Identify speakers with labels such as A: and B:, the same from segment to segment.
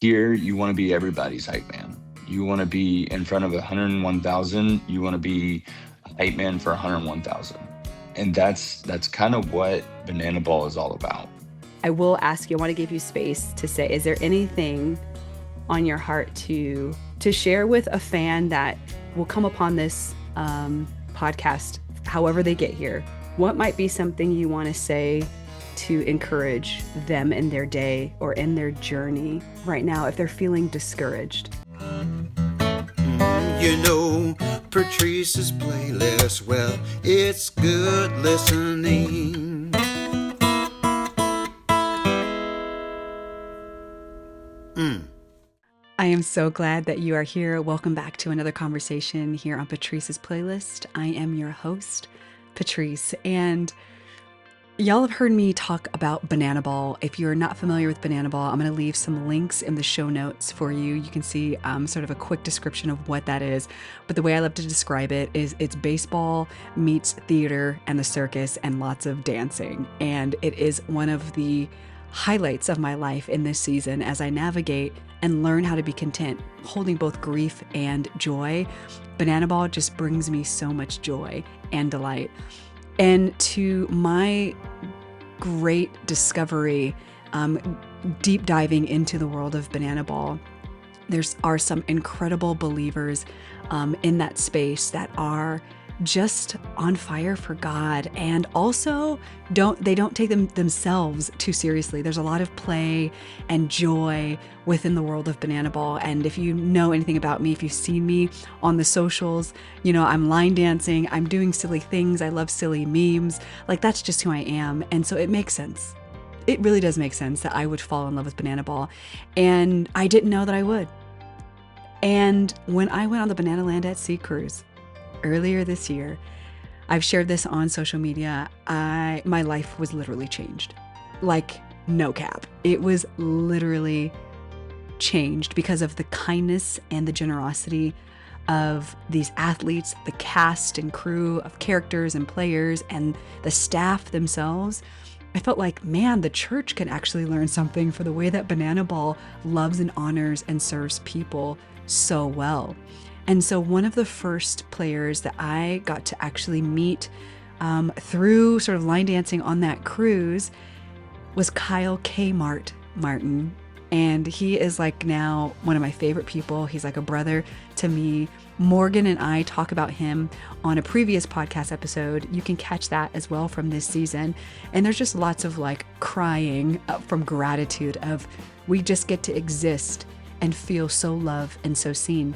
A: Here, you want to be everybody's hype man. You want to be in front of 101,000. You want to be a hype man for 101,000. And that's kind of what Banana Ball is all about.
B: I will ask you, I want to give you space to say, is there anything on your heart to share with a fan that will come upon this podcast, however they get here? What might be something you want to say to encourage them in their day or in their journey right now if they're feeling discouraged?
C: You know, Patrice's playlist, well, it's good listening.
B: I am so glad that you are here. Welcome back to another conversation here on Patrice's playlist. I am your host, Patrice, and y'all have heard me talk about Banana Ball. If you're not familiar with Banana Ball, I'm going to leave some links in the show notes for you. You can see sort of a quick description of what that is. But the way I love to describe it is it's baseball meets theater and the circus and lots of dancing. And it is one of the highlights of my life in this season as I navigate and learn how to be content, holding both grief and joy. Banana Ball just brings me so much joy and delight. And to my great discovery, deep diving into the world of Banana Ball, are some incredible believers in that space that are just on fire for God, and also they don't take themselves too seriously. There's a lot of play and joy within the world of Banana Ball. And if you know anything about me, if you've seen me on the socials, you know I'm line dancing, I'm doing silly things, I love silly memes. Like, that's just who I am. And so it makes sense. It really does make sense that I would fall in love with Banana Ball. And I didn't know that I would. And when I went on the Bananaland at Sea Cruise earlier this year, I've shared this on social media, my life was literally changed. Like, no cap. It was literally changed because of the kindness and the generosity of these athletes, the cast and crew of characters and players, and the staff themselves. I felt like, man, the church can actually learn something for the way that Banana Ball loves and honors and serves people so well. And so one of the first players that I got to actually meet through sort of line dancing on that cruise was Kmart Martin. And he is like now one of my favorite people. He's like a brother to me. Morgan and I talk about him on a previous podcast episode. You can catch that as well from this season. And there's just lots of like crying from gratitude of we just get to exist and feel so loved and so seen.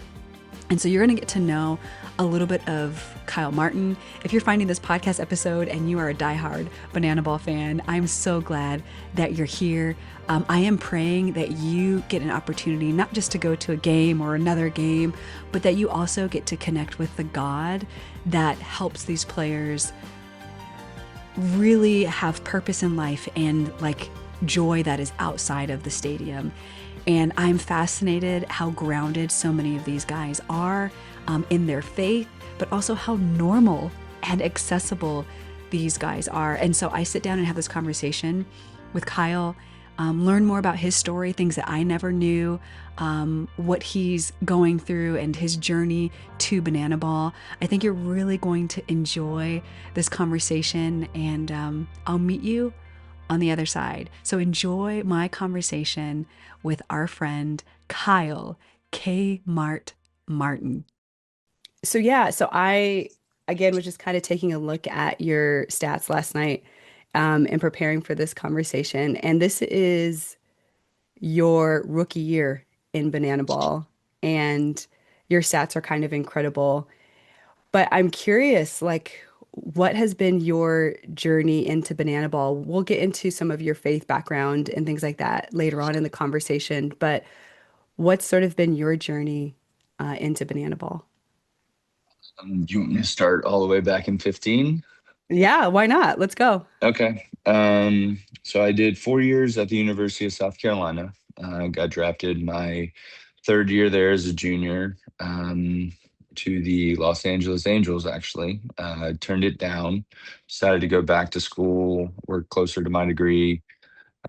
B: And so you're going to get to know a little bit of Kyle Martin. If you're finding this podcast episode and you are a diehard Banana Ball fan, I'm so glad that you're here. I am praying that you get an opportunity not just to go to a game or another game, but that you also get to connect with the God that helps these players really have purpose in life and like joy that is outside of the stadium. And I'm fascinated how grounded so many of these guys are in their faith, but also how normal and accessible these guys are. And so I sit down and have this conversation with Kyle, learn more about his story, things that I never knew, what he's going through and his journey to Banana Ball. I think you're really going to enjoy this conversation, and I'll meet you on the other side. So enjoy my conversation with our friend Kyle Kmart Martin. So I again was just kind of taking a look at your stats last night and preparing for this conversation. And this is your rookie year in Banana Ball, and your stats are kind of incredible. But I'm curious, like, what has been your journey into Banana Ball? We'll get into some of your faith background and things like that later on in the conversation, but what's sort of been your journey into Banana Ball?
A: Do you want me to start all the way back in 15?
B: Yeah, why not? Let's go.
A: Okay. So I did 4 years at the University of South Carolina. Got drafted my third year there as a junior to the Los Angeles Angels, actually. Turned it down, decided to go back to school, work closer to my degree.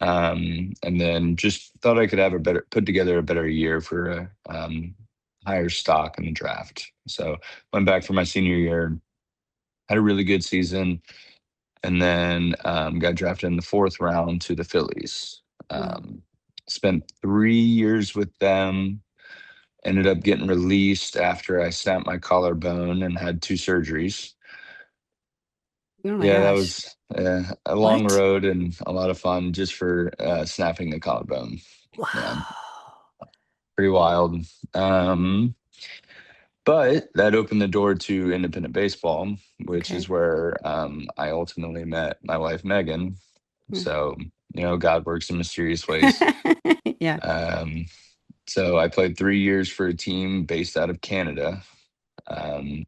A: And then just thought I could have a better put together a better year for a higher stock in the draft. So went back for my senior year, had a really good season, and then got drafted in the fourth round to the Phillies.
B: Wow.
A: Um, Spent 3 years with them. Ended up getting released after I snapped my collarbone and had two surgeries.
B: Oh my
A: Yeah, that
B: gosh.
A: was a long
B: What?
A: road and a lot of fun just for snapping the collarbone. Yeah,
B: Wow.
A: pretty wild. Um, but that opened the door to independent baseball, which is
B: Okay.
A: where I ultimately met my wife, Megan.
B: Mm.
A: So, God works in mysterious ways.
B: Yeah.
A: Um, so I played 3 years for a team based out of Canada. Um,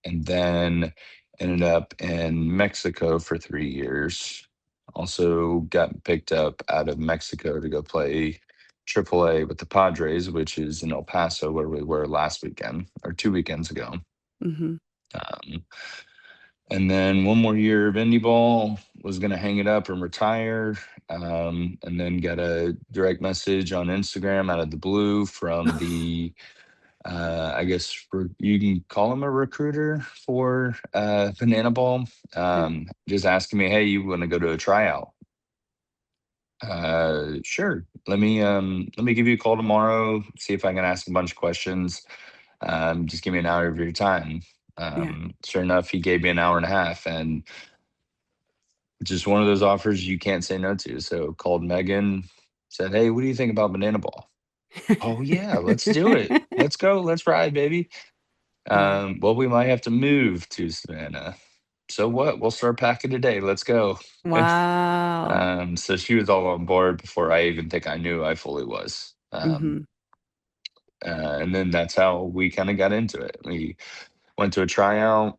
A: and then ended up in Mexico for 3 years. Also got picked up out of Mexico to go play AAA with the Padres, which is in El Paso, where we were last weekend or 2 weekends ago.
B: Hmm.
A: Um, and then one more year of indie ball, was going to hang it up and retire. And then got a direct message on Instagram out of the blue from the I guess you can call him a recruiter for Banana Ball.
B: Yeah.
A: Just asking me, hey, you want to go to a tryout? Sure. Let me give you a call tomorrow. See if I can ask a bunch of questions. Just give me an hour of your time.
B: Yeah.
A: Sure enough, he gave me an hour and a half, and just one of those offers you can't say no to. So called Megan, said, hey, what do you think about Banana Ball? Oh yeah, let's do it. Let's go. Let's ride, baby.
B: Yeah.
A: Well, we might have to move to Savannah. So what? We'll start packing today. Let's go.
B: Wow.
A: So she was all on board before I even think I knew I fully was.
B: Hmm.
A: And then that's how we kind of got into it. We went to a tryout,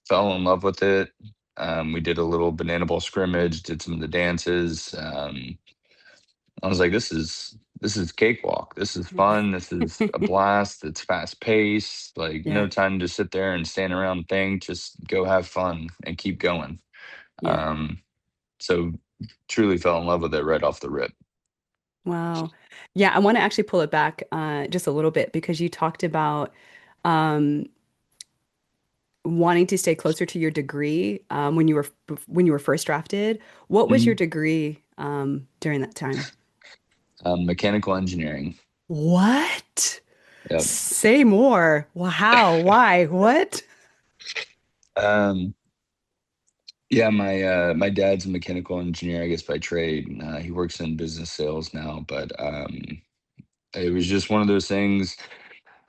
A: fell in love with it. We did a little banana ball scrimmage, did some of the dances. I was like, this is cakewalk. This is fun. This is a blast. It's fast paced. Like
B: Yeah.
A: no time to sit there and stand around and think. Just go have fun and keep going.
B: Yeah.
A: Um, so truly fell in love with it right off the rip.
B: Wow. Yeah, I want to actually pull it back just a little bit because you talked about um, wanting to stay closer to your degree when you were first drafted. What was your
A: Mhm.
B: degree during that time?
A: Mechanical engineering.
B: What?
A: Yep.
B: Say more. Wow. Why? What?
A: Um, yeah, my dad's a mechanical engineer, I guess by trade. He works in business sales now, but it was just one of those things.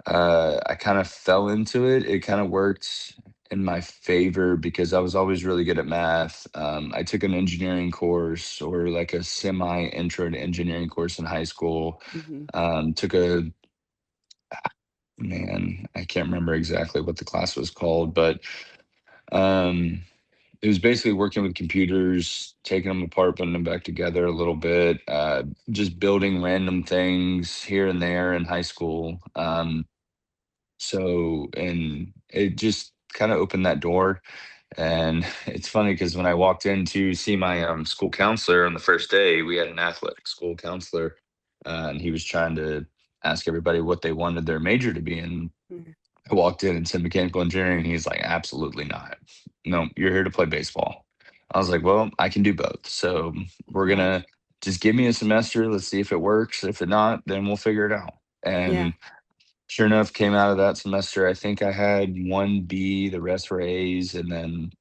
A: I kind of fell into it. It kind of worked in my favor because I was always really good at math. I took an engineering course or like a semi intro to engineering course in high school.
B: Hmm.
A: Took a man, I can't remember exactly what the class was called, but um, it was basically working with computers, taking them apart, putting them back together a little bit, just building random things here and there in high school. And it just kind of opened that door. And it's funny because when I walked in to see my school counselor on the first day, we had an athletic school counselor, and he was trying to ask everybody what they wanted their major to be. And I walked in and said mechanical engineering, and he's like, absolutely not. No, you're here to play baseball. I was like, well, I can do both. So we're
B: Wow.
A: gonna just give me a semester. Let's see if it works. If it not, then we'll figure it out.
B: Yeah.
A: And sure enough, came out of that semester. I think I had one B, the rest were A's, and then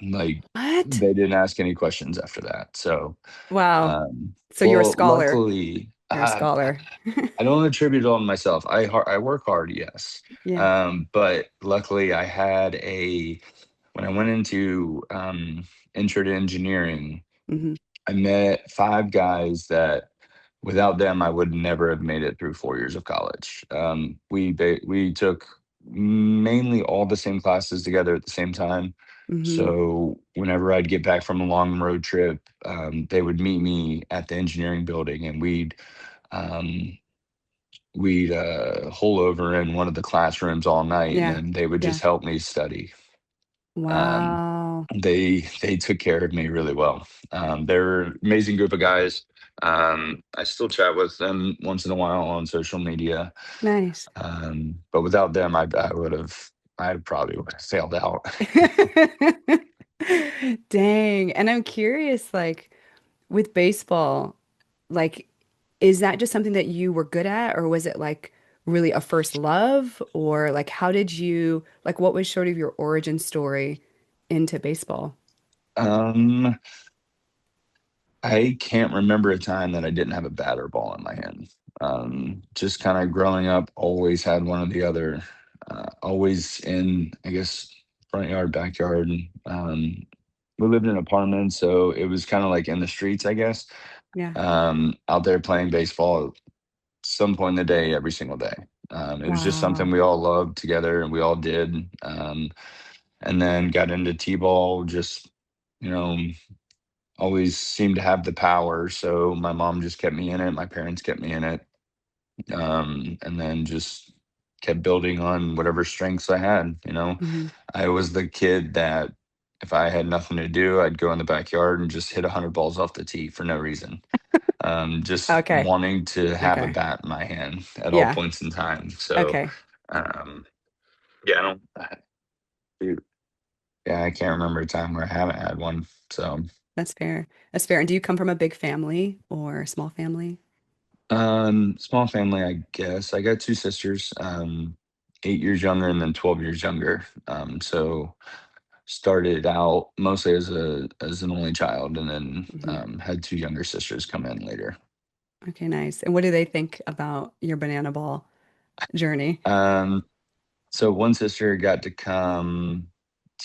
A: like
B: What?
A: they didn't ask any questions after that. So,
B: Wow. So you're a
A: well,
B: scholar.
A: luckily,
B: You're a scholar.
A: I don't attribute it all to myself. I work hard, yes,
B: Yeah.
A: but luckily when I went into intro to engineering,
B: Hmm.
A: I met five guys that without them I would never have made it through 4 years of college. We took mainly all the same classes together at the same time.
B: Hmm.
A: So whenever I'd get back from a long road trip, they would meet me at the engineering building, and um, we'd hole over in one of the classrooms all night, and
B: Yeah.
A: then they would
B: Yeah.
A: just help me study. Um,
B: Wow. Wow.
A: they took care of me really well. They're an amazing group of guys. I still chat with them once in a while on social media.
B: Nice.
A: But without them, I probably would have failed out.
B: Dang. And I'm curious, like, with baseball, like, is that just something that you were good at, or was it like really a first love? Or like, how did you, like, what was sort of your origin story into baseball?
A: Um, I can't remember a time that I didn't have a bat or ball in my hand. Just kind of growing up, always had one or the other. Always in, I guess, front yard, backyard. We lived in an apartment, so it was kind of like in the streets, I guess.
B: Yeah.
A: Out there playing baseball some point in the day, every single day. It was just something
B: Wow.
A: we all loved together, and we all did. And then got into t-ball. Just you know, always seemed to have the power. So my mom just kept me in it. My parents kept me in it. And then just kept building on whatever strengths I had.
B: Hmm.
A: I was the kid that if I had nothing to do, I'd go in the backyard and just hit 100 balls off the tee for no reason. Just
B: Okay.
A: wanting to have a
B: Okay.
A: bat in my hand at all
B: Yeah.
A: points in time. So,
B: Okay.
A: um, yeah, I don't, dude, yeah, I can't remember a time where I haven't had one. So,
B: That's fair. That's fair. And do you come from a big family or a small family?
A: small family, I guess. I got two sisters, 8 years younger and then 12 years younger. So started out mostly as an only child, and then
B: Hmm.
A: had two younger sisters come in later.
B: Okay, nice. And what do they think about your banana ball journey?
A: Um, so one sister got to come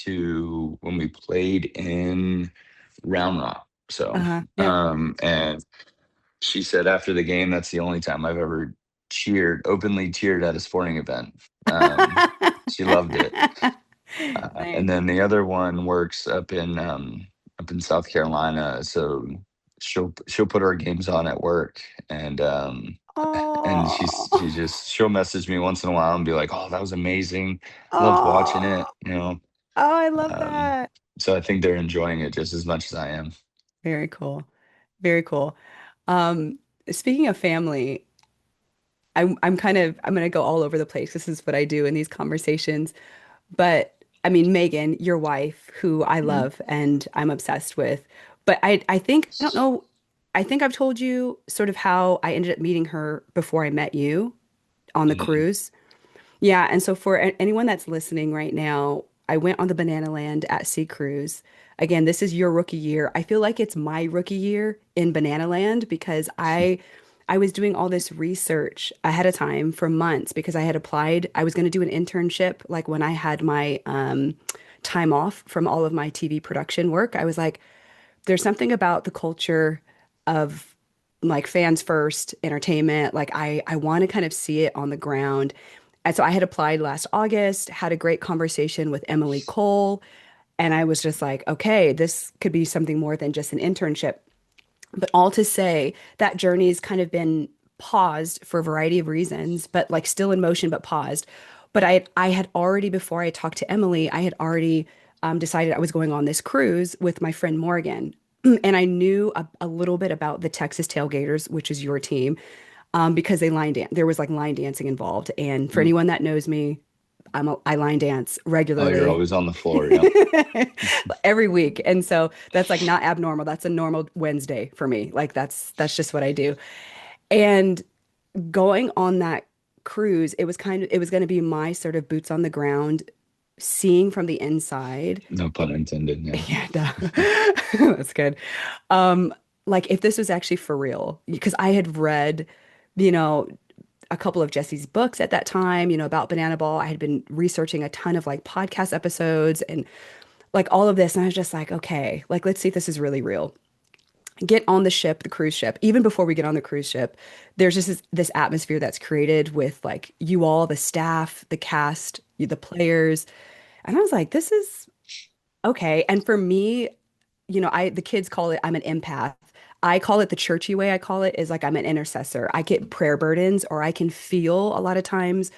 A: to when we played in Round Rock. So,
B: Uh-huh. Yep.
A: and she said after the game, that's the only time I've ever openly cheered at a sporting event. She loved it. And
B: Nice.
A: then the other one works up in South Carolina, so she'll put our games on at work, and
B: Oh,
A: she'll message me once in a while and be like, "Oh, that was amazing. Loved watching
B: oh,
A: it."
B: oh, I love
A: Um,
B: that.
A: so I think they're enjoying it just as much as I am.
B: Very cool. Very cool. Um, Speaking of family, I'm gonna go all over the place. This is what I do in these conversations. But I mean, Megan, your wife, who I
A: Mhm.
B: love and I'm obsessed with. But I think I don't know. I think I've told you sort of how I ended up meeting her before I met you on the
A: Mhm.
B: cruise. Yeah, and so for anyone that's listening right now, I went on the Bananaland at Sea Cruise. Again, this is your rookie year. I feel like it's my rookie year in Bananaland because I was doing all this research ahead of time for months because I had applied. I was going to do an internship like when I had my time off from all of my TV production work. I was like, there's something about the culture of like fans first entertainment. Like I want to kind of see it on the ground. And so I had applied last August, had a great conversation with Emily Cole, and I was just like, okay, this could be something more than just an internship. But all to say, that journey has kind of been paused for a variety of reasons, but like still in motion, but paused. But I had already, before I talked to Emily, I had already decided I was going on this cruise with my friend Morgan. And I knew a little bit about the Texas Tailgaters, which is your team, because there was like line dancing involved. And for
A: Mhm.
B: anyone that knows me, I line dance
A: Oh, you're
B: regularly
A: always on the floor. Yep.
B: every week. And so that's like not abnormal. That's a normal Wednesday for me. Like that's just what I do. And going on that cruise, it was going to be my sort of boots on the ground, seeing from the inside.
A: No pun intended. Yeah.
B: Yeah, that's good. Um, like if this was actually for real, because I had read, you know, a couple of Jesse's books at that time, about Banana Ball. I had been researching a ton of like podcast episodes and like all of this. And I was just like, okay, like let's see if this is really real. Get on the ship, the cruise ship. Even before we get on the cruise ship, there's just this atmosphere that's created with like you all, the staff, the cast, the players. And I was like, this is okay. And for me, the kids call it I'm an empath. I call it the churchy way I call it is like I'm an intercessor. I get prayer burdens or I can feel a lot of times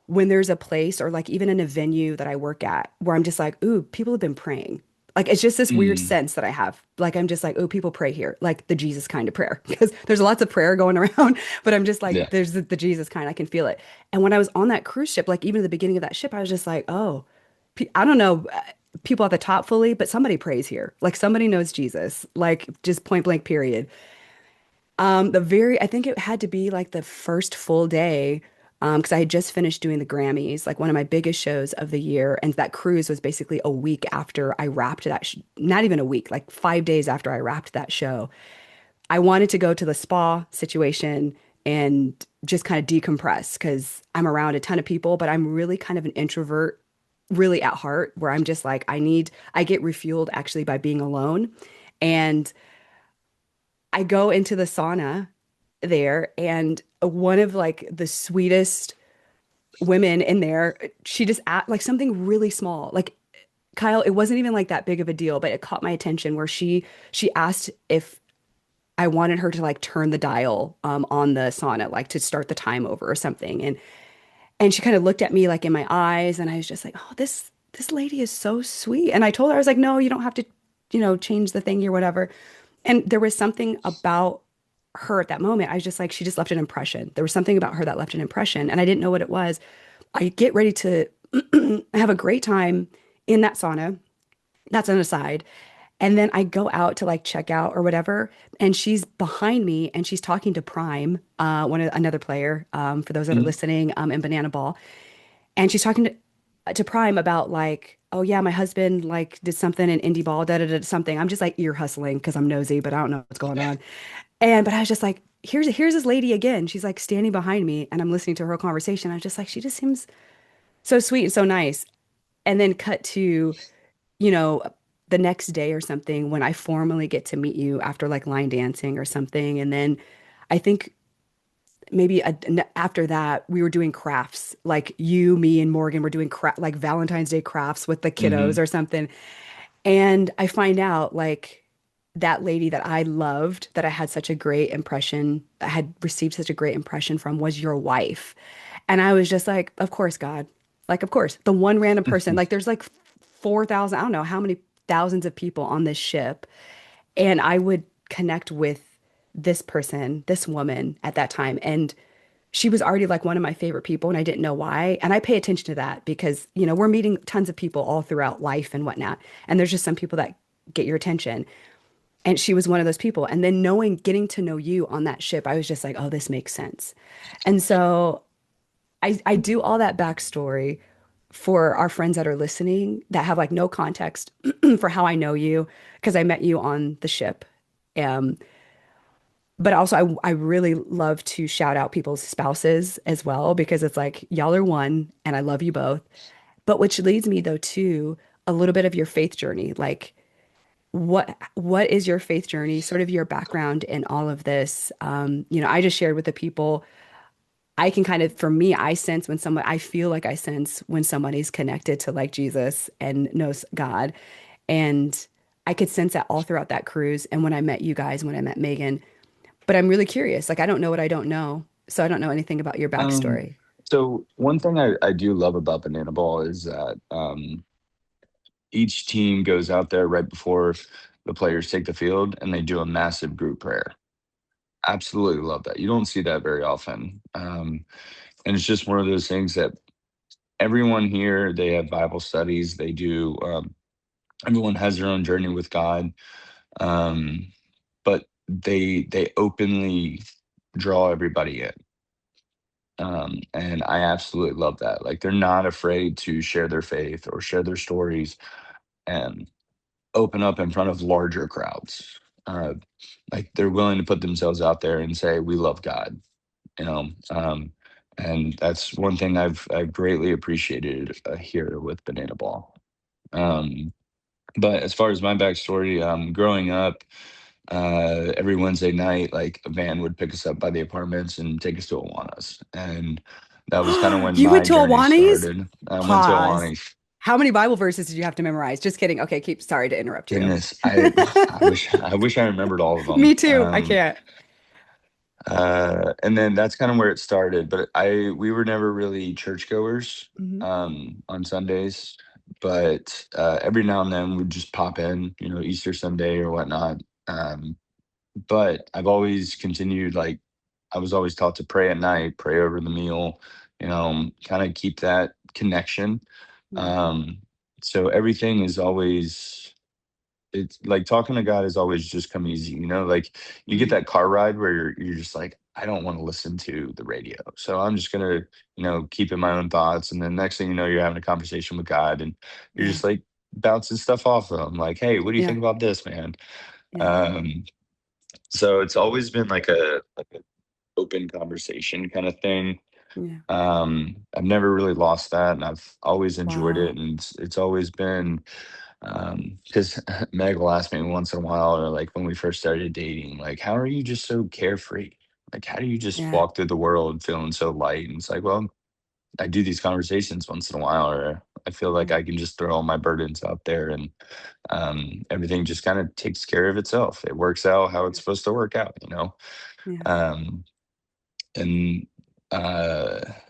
B: when there's a place or like even in a venue that I work at where I'm just like, ooh, people have been praying. Like it's just this weird
A: Mm,
B: sense that I have. Like I'm just like, oh, people pray here, like the Jesus kind of prayer, because there's lots of prayer going around, but I'm just like,
A: yeah.
B: there's the Jesus kind. I can feel it. And when I was on that cruise ship, like even at the beginning of that ship, I was just like, oh, I don't know people at the top fully, but somebody prays here. Like somebody knows Jesus, like just point blank, period. I think it had to be like the first full day, because I had just finished doing the Grammys, like one of my biggest shows of the year, and that cruise was basically a week after I wrapped that, sh not even a week, like 5 days after I wrapped that show. I wanted to go to the spa situation and just kind of decompress because I'm around a ton of people, but I'm really kind of an introvert, really at heart, where I'm just like, I get refueled actually by being alone. And I go into the sauna there, and one of like the sweetest women in there, she just asked like something really small. Like Kyle, it wasn't even like that big of a deal, but it caught my attention where she asked if I wanted her to like turn the dial on the sauna, like to start the time over or something. And she kind of looked at me like in my eyes, and I was just like, oh, this lady is so sweet. And I told her, I was like, no, you don't have to, change the thing or whatever. And there was something about her at that moment. I was just like, she just left an impression. There was something about her that left an impression, and I didn't know what it was. I get ready to have a great time in that sauna. That's an aside. And then I go out to like check out or whatever, and she's behind me and she's talking to Prime, another player, for those that are
A: Mhm.
B: listening, in Banana Ball. And she's talking to Prime about like, oh yeah, my husband like did something in indie ball, da da da something. I'm just like ear hustling because I'm nosy, but I don't know what's going on. But I was just like, here's this lady again. She's like standing behind me and I'm listening to her conversation. I was just like, she just seems so sweet and so nice. And then cut to, you know, the next day or something when I formally get to meet you after like line dancing or something. And then I think maybe after that, we were doing crafts. Like you, me, and Morgan were doing like Valentine's Day crafts with the kiddos
A: Mhm.
B: or something. And I find out like that lady that I loved, that I had such a great impression, I had received such a great impression from, was your wife. And I was just like, of course, God. Like, of course, the one random person, like there's like 4,000, I don't know how many thousands of people on this ship. And I would connect with this person, this woman at that time. And she was already like one of my favorite people, and I didn't know why. And I pay attention to that because, we're meeting tons of people all throughout life and whatnot. And there's just some people that get your attention. And she was one of those people. And then getting to know you on that ship, I was just like, oh, this makes sense. And so I do all that backstory for our friends that are listening that have like no context for how I know you because I met you on the ship. Um, but also, I really love to shout out people's spouses as well because it's like y'all are one and I love you both. But which leads me though to a little bit of your faith journey. Like what is your faith journey, sort of your background in all of this? I just shared with the people. I can kind of, for me, I feel like I sense when somebody's connected to like Jesus and knows God. And I could sense that all throughout that cruise. And when I met you guys, when I met Megan, but I'm really curious. Like, I don't know what I don't know. So I don't know anything about your
A: Um,
B: backstory.
A: so one thing I do love about Banana Ball is that each team goes out there right before the players take the field and they do a massive group prayer. Absolutely love that. You don't see that very often. And it's just one of those things that everyone here, they have Bible studies, they do, everyone has their own journey with God. Um, but they openly draw everybody in. And I absolutely love that. Like they're not afraid to share their faith or share their stories and open up in front of larger crowds. Uh, like they're willing to put themselves out there and say, "We love God," you know. And that's one thing I've greatly appreciated here with Banana Ball. Um, but as far as my backstory, growing up, every Wednesday night, like a van would pick us up by the apartments and take us to Awanas, and that was kind of when
B: You went
A: my
B: to
A: journey
B: Awani's?
A: started. I went to
B: Pause.
A: Awanas.
B: How many Bible verses did you have to memorize? Just kidding. Okay, sorry to interrupt you.
A: Goodness, I wish I remembered all of them.
B: Me too. I can't.
A: And then that's kind of where it started. But we were never really churchgoers
B: Mhm.
A: on Sundays. but every now and then we'd just pop in, Easter Sunday or whatnot. But I've always continued, like, I was always taught to pray at night, pray over the meal, kind of keep that connection.
B: Yeah.
A: Um, so everything is always, it's like talking to God has always just come easy, like you get
B: Mm.
A: that car ride where you're just like, I don't want to listen to the radio. So I'm just gonna, keep in my own thoughts. And then next thing you know, you're having a conversation with God and you're
B: Yeah.
A: just like bouncing stuff off of him. Like, hey, what do you
B: Yeah.
A: think about this, man?
B: Yeah.
A: Um, so it's always been like a open conversation kind of thing.
B: Yeah.
A: I've never really lost that, and I've always enjoyed
B: Wow.
A: it, and it's always been because Meg will ask me once in a while, or like when we first started dating, like, how are you just so carefree? Like, how do you just
B: Yeah.
A: walk through the world feeling so light? And it's like, well, I do these conversations once in a while, or I feel like
B: Yeah.
A: I can just throw all my burdens out there, and everything just kind of takes care of itself. It works out how it's supposed to work out.
B: Yeah.
A: Um, and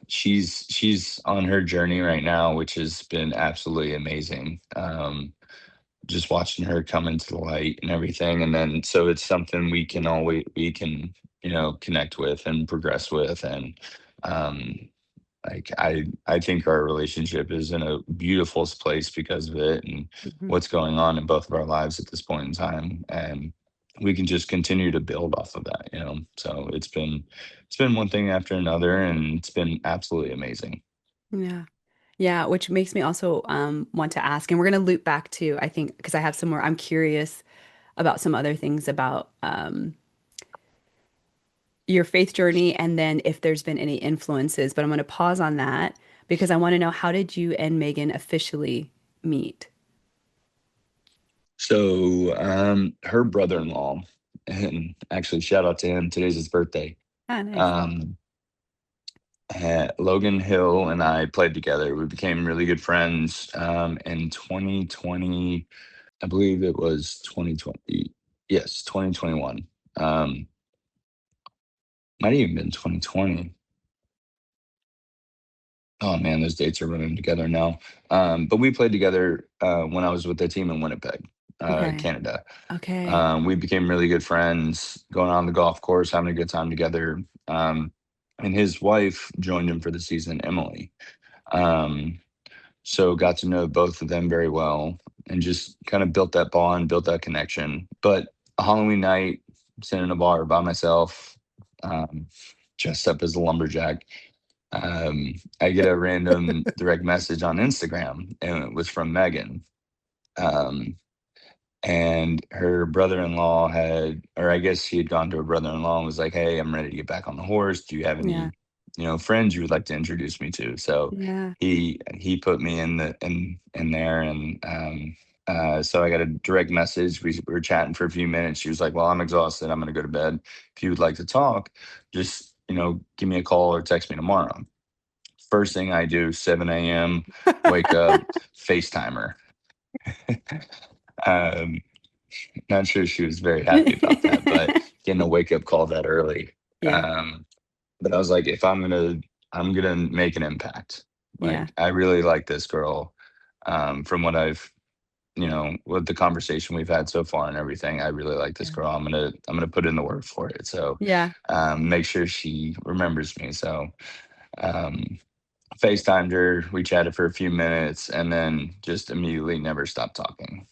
A: she's on her journey right now, which has been absolutely amazing. Just watching her come into the light and everything, and then so it's something we can connect with and progress with, and um, like I think our relationship is in a beautiful place because of it and
B: Mhm.
A: what's going on in both of our lives at this point in time, and we can just continue to build off of that. So it's been one thing after another, and it's been absolutely amazing.
B: Yeah. Yeah, which makes me also want to ask, and we're going to loop back to, I think, because I have some more, I'm curious about some other things about your faith journey and then if there's been any influences, but I'm going to pause on that because I want to know, how did you and Megan officially meet?
A: So her brother-in-law, and actually shout out to him, today's his birthday.
B: Ah, nice.
A: um Logan Hill and I played together. We became really good friends in 2020. I believe it was 2020. Yes, 2021. Um, might have even been 2020. Oh man, those dates are running together now. But we played together when I was with the team in Winnipeg,
B: Okay.
A: Canada.
B: Okay.
A: We became really good friends, going on the golf course, having a good time together. Um, and his wife joined him for the season, Emily. Um, So got to know both of them very well and just kind of built that bond, built that connection. But a Halloween night, sitting in a bar by myself, um, dressed up as a lumberjack, I get a random direct message on Instagram, and it was from Megan. Um, and her brother-in-law had, or I guess he had gone to her brother-in-law and was like, hey, I'm ready to get back on the horse. Do you have
B: Yeah.
A: any friends you would like to introduce me to? So
B: Yeah.
A: he put me in there, and so I got a direct message. We were chatting for a few minutes. She was like, well, I'm exhausted, I'm gonna go to bed. If you would like to talk, just give me a call or text me tomorrow. First thing I do, 7 a.m., wake up, FaceTimer. um Not sure she was very happy about that, but getting a wake up call that early.
B: Yeah.
A: Um, but I was like, if I'm gonna make an impact.
B: Yeah.
A: Like, I really like this girl. From with the conversation we've had so far and everything, I really like this
B: Yeah.
A: girl. I'm gonna put in the work for it. So,
B: Yeah.
A: make sure she remembers me. So, um, FaceTimed her. We chatted for a few minutes and then just immediately never stopped talking.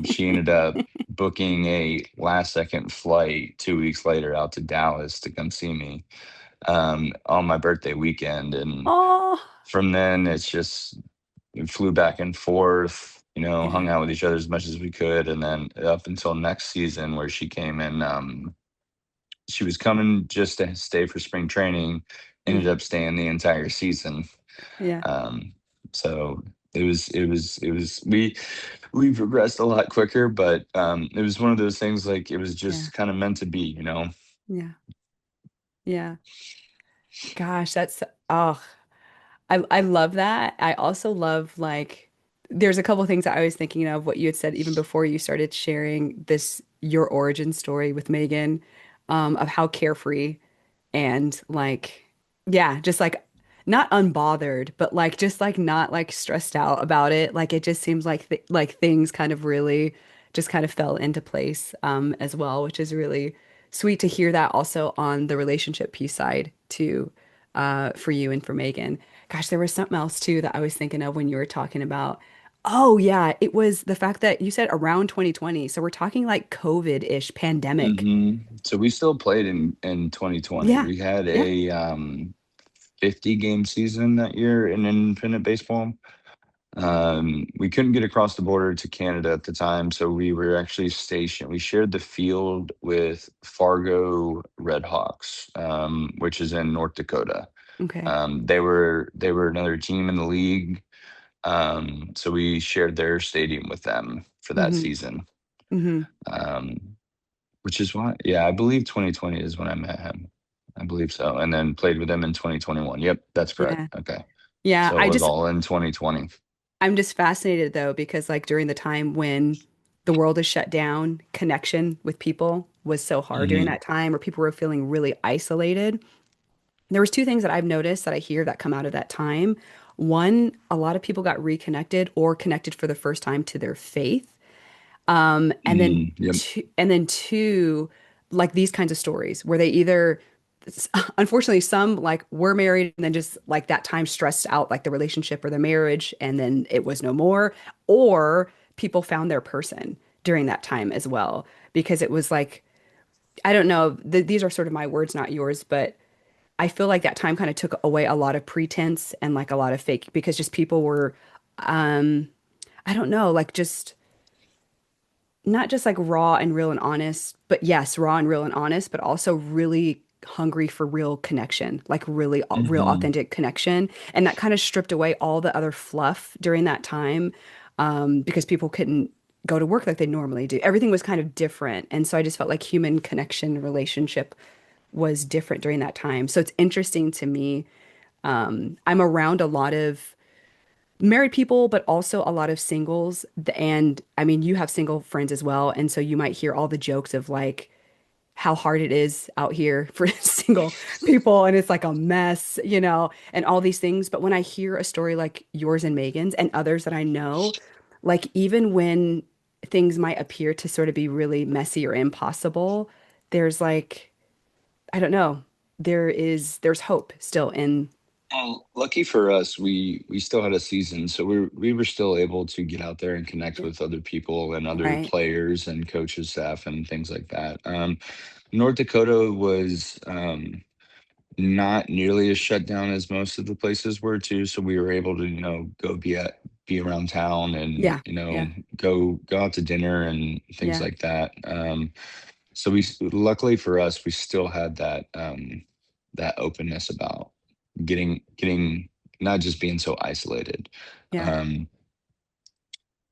A: She ended up booking a last second flight 2 weeks later out to Dallas to come see me on my birthday weekend. And
B: Oh,
A: from then, it's just we flew back and forth,
B: yeah.
A: hung out with each other as much as we could. And then up until next season, where she came in, she was coming just to stay for spring training, ended
B: Yeah.
A: up staying the entire season.
B: Yeah.
A: um, so it was we progressed a lot quicker, but it was one of those things, like, it was
B: Yeah.
A: just kind of meant to be.
B: Yeah. Yeah. Gosh, that's oh, I love that. I also love like there's a couple of things that I was thinking of what you had said even before you started sharing this your origin story with Megan, of how carefree and like yeah, just like not unbothered, but like just like not like stressed out about it. Like it just seems like like things kind of really just kind of fell into place as well, which is really sweet to hear that also on the relationship piece side too, for you and for Megan. Gosh, there was something else too that I was thinking of when you were talking about. Oh yeah, it was the fact that you said around 2020. So we're talking like COVID-ish pandemic.
A: So we still played in 2020.
B: Yeah.
A: We had
B: Yeah.
A: a 50 game season that year in independent baseball. We couldn't get across the border to Canada at the time, so we were actually stationed. We shared the field with Fargo Redhawks, which is in North Dakota.
B: Okay.
A: They were another team in the league, so we shared their stadium with them for that
B: Mm-hmm.
A: season.
B: Mm-hmm.
A: Um, which is why, yeah, I believe 2020 is when I met him. I believe so, and then played with him in 2021. Yep, that's correct.
B: Yeah.
A: Okay,
B: Yeah.
A: so it was all in 2020.
B: I'm just fascinated though, because like during the time when the world is shut down, connection with people was so hard during
A: Hmm
B: that time, or people were feeling really isolated. There was two things that I've noticed that I hear that come out of that time. One, a lot of people got reconnected or connected for the first time to their faith. And then
A: Yep.
B: two, like these kinds of stories where they either, unfortunately, some like were married and then just like that time stressed out like the relationship or the marriage, and then it was no more, or people found their person during that time as well, because it was like, I don't know, these are sort of my words, not yours, but I feel like that time kind of took away a lot of pretense and like a lot of fake, because just people were, um, I don't know, like just not just like raw and real and honest, but yes, raw and real and honest, but also really hungry for real connection, like really real
A: hmm
B: authentic connection. And that kind of stripped away all the other fluff during that time, because people couldn't go to work like they normally do. Everything was kind of different. And so I just felt like human connection relationship was different during that time. So it's interesting to me. I'm around a lot of married people, but also a lot of singles. And I mean, you have single friends as well. And so you might hear all the jokes of like how hard it is out here for single people. And it's like a mess, and all these things. But when I hear a story like yours and Megan's and others that I know, like even when things might appear to sort of be really messy or impossible, there's like, I don't know, there's hope still in,
A: Well, lucky for us, we still had a season, so we were still able to get out there and connect with other people and other
B: right?
A: players and coaches, staff, and things like that. North Dakota was not nearly as shut down as most of the places were too, so we were able to go be around town and
B: Yeah. Yeah.
A: go out to dinner and things
B: Yeah.
A: like that. So luckily for us, we still had that openness about getting not just being so isolated.
B: Yeah.
A: Um,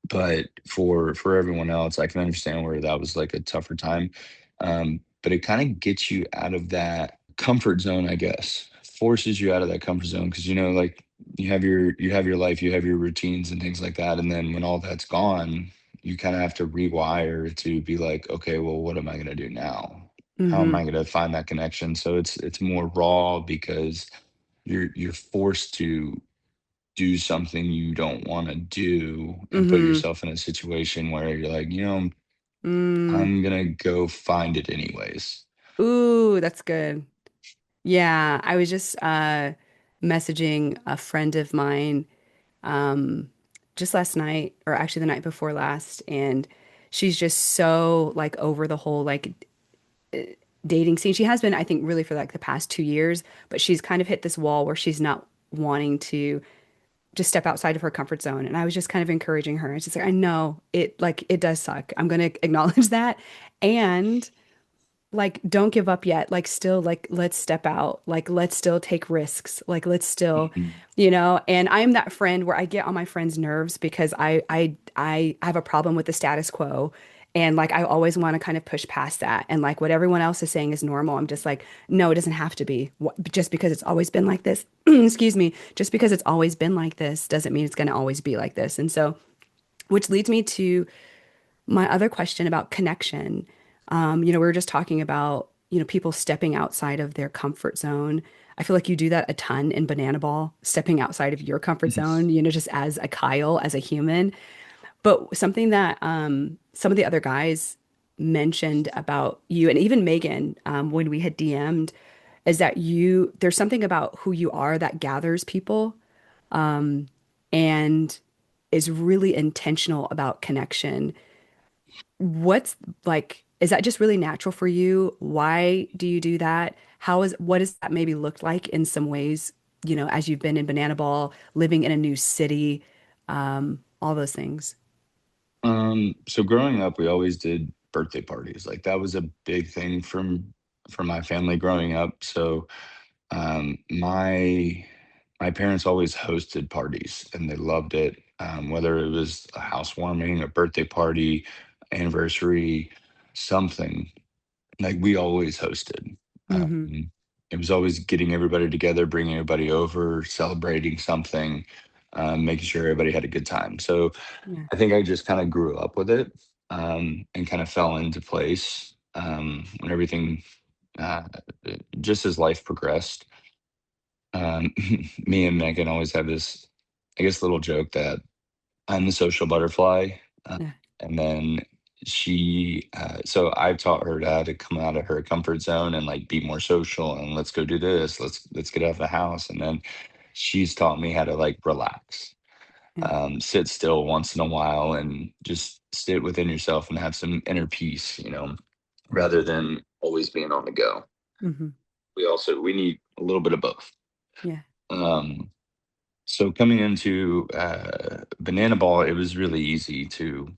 A: but for everyone else, I can understand where that was like a tougher time. But it kind of gets you out of that comfort zone, I guess. Forces you out of that comfort zone because like you have your life, you have your routines and things like that. And then when all that's gone, you kind of have to rewire to be like, okay, well, what am I gonna do now? How am
B: Mm-hmm.
A: I gonna find that connection? So it's more raw because you're forced to do something you don't want to do and put
B: Mm-hmm.
A: yourself in a situation where you're like,
B: Mm.
A: I'm gonna go find it anyways.
B: Ooh, that's good. Yeah, I was just messaging a friend of mine um just last night, or actually the night before last, and she's just so like over the whole like dating scene. She has been, I think, really for like the past 2 years, but she's kind of hit this wall where she's not wanting to just step outside of her comfort zone. And I was just kind of encouraging her. It's just like, I know it, like it does suck. I'm gonna acknowledge that. And like don't give up yet, like still, like let's step out, like let's still take risks, like let's still,
A: Mhm.
B: and I'm that friend where I get on my friends nerves because I have a problem with the status quo, and like I always want to kind of push past that, and like what everyone else is saying is normal, I'm just like, no, it doesn't have to be. Just because it's always been like this, excuse me, just because it's always been like this doesn't mean it's going to always be like this. And so, which leads me to my other question about connection. We were just talking about, people stepping outside of their comfort zone. I feel like you do that a ton in Banana Ball, stepping outside of your comfort zone, just as a Kyle, as a human. But something that some of the other guys mentioned about you, and even Megan, when we had DM'd, is that there's something about who you are that gathers people, and is really intentional about connection. What's like, is that just really natural for you? Why do you do that? What does that maybe look like in some ways, as you've been in Banana Ball, living in a new city, all those things?
A: So growing up, we always did birthday parties. Like that was a big thing from my family growing up. So my parents always hosted parties and they loved it. Whether it was a housewarming, a birthday party, anniversary, something, like we always hosted.
B: Hmm.
A: It was always getting everybody together, bringing everybody over, celebrating something, making sure everybody had a good time. So
B: Yeah.
A: I think I just kind of grew up with it, and kind of fell into place, when everything, uh, just as life progressed. Um, Me and Megan always have this, I guess, little joke that I'm the social butterfly. Uh,
B: Yeah.
A: and then so I've taught her how to come out of her comfort zone and like be more social and let's go do this. Let's get out of the house. And then she's taught me how to like relax,
B: Yeah.
A: sit still once in a while and just sit within yourself and have some inner peace, rather than always being on the go.
B: Hmm.
A: We need a little bit of both.
B: Yeah.
A: Um, so coming into Banana Ball, it was really easy to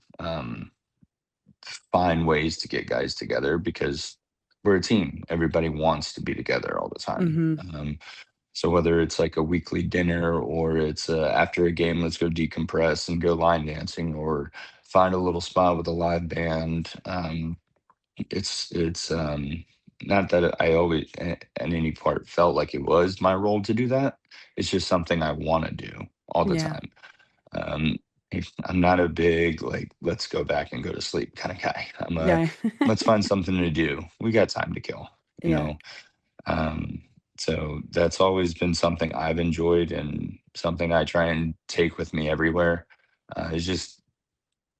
A: find ways to get guys together because we're a team. Everybody wants to be together all the time.
B: Hmm.
A: So whether it's like a weekly dinner or it's after a game, let's go decompress and go line dancing or find a little spot with a live band. It's not that I always at any part felt like it was my role to do that. It's just something I want to do all the
B: Yeah.
A: time. Um, I'm not a big like let's go back and go to sleep kind of guy.
B: Yeah.
A: Let's find something to do. We got time to kill, you
B: Yeah.
A: know. Um, so that's always been something I've enjoyed and something I try and take with me everywhere. It's just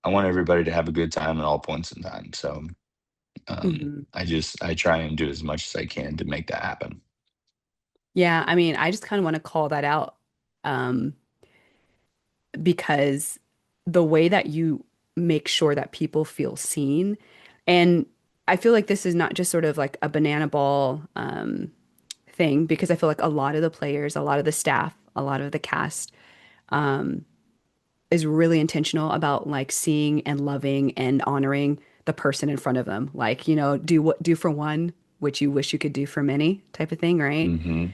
A: I want everybody to have a good time at all points in time. So
B: Hmm.
A: I try and do as much as I can to make that happen.
B: Yeah. I mean, I just kind of want to call that out, um, because the way that you make sure that people feel seen, and I feel like this is not just sort of like a banana ball, thing, because I feel like a lot of the players, a lot of the staff, a lot of the cast, is really intentional about like seeing and loving and honoring the person in front of them. Like, do for one which you wish you could do for many type of thing, right?
A: Hmm.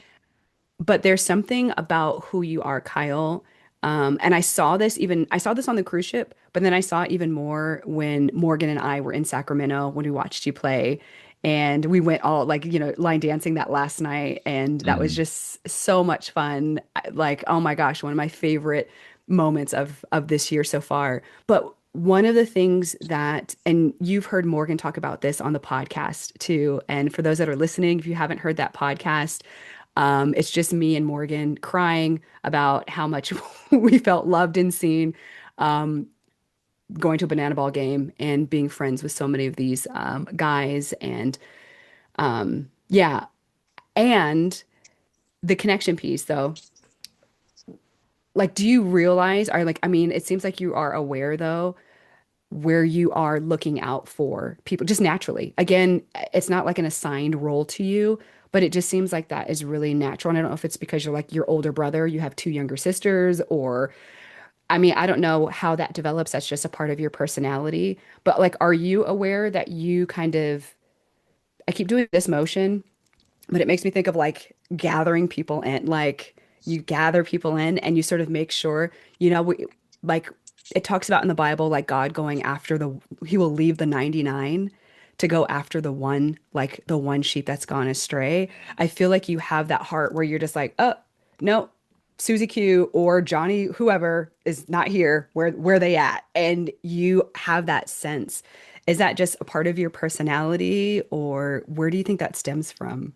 B: But there's something about who you are, Kyle. And I saw this on the cruise ship, but then I saw it even more when Morgan and I were in Sacramento when we watched you play. And we went all like, line dancing that last night. And that was
A: Hmm.
B: just so much fun. Like, oh my gosh, one of my favorite moments of this year so far. But one of the things that, and you've heard Morgan talk about this on the podcast too. And for those that are listening, if you haven't heard that podcast, it's just me and Morgan crying about how much we felt loved and seen, um, going to a banana ball game and being friends with so many of these guys. And yeah, and the connection piece, though, like, do you realize, are like, I mean, it seems like you are aware, though, where you are looking out for people just naturally. Again, it's not like an assigned role to you, but it just seems like that is really natural. And I don't know if it's because you're like your older brother, you have two younger sisters, or I mean, I don't know how that develops. That's just a part of your personality. But like, are you aware that you kind of, I keep doing this motion, but it makes me think of like gathering people in, like you gather people in and you sort of make sure, like it talks about in the Bible, like God going after he will leave the 99 to go after the one, like the one sheep that's gone astray. I feel like you have that heart where you're just like, oh, no, Susie Q or Johnny, whoever is not here, where they at? And you have that sense. Is that just a part of your personality, or where do you think that stems from?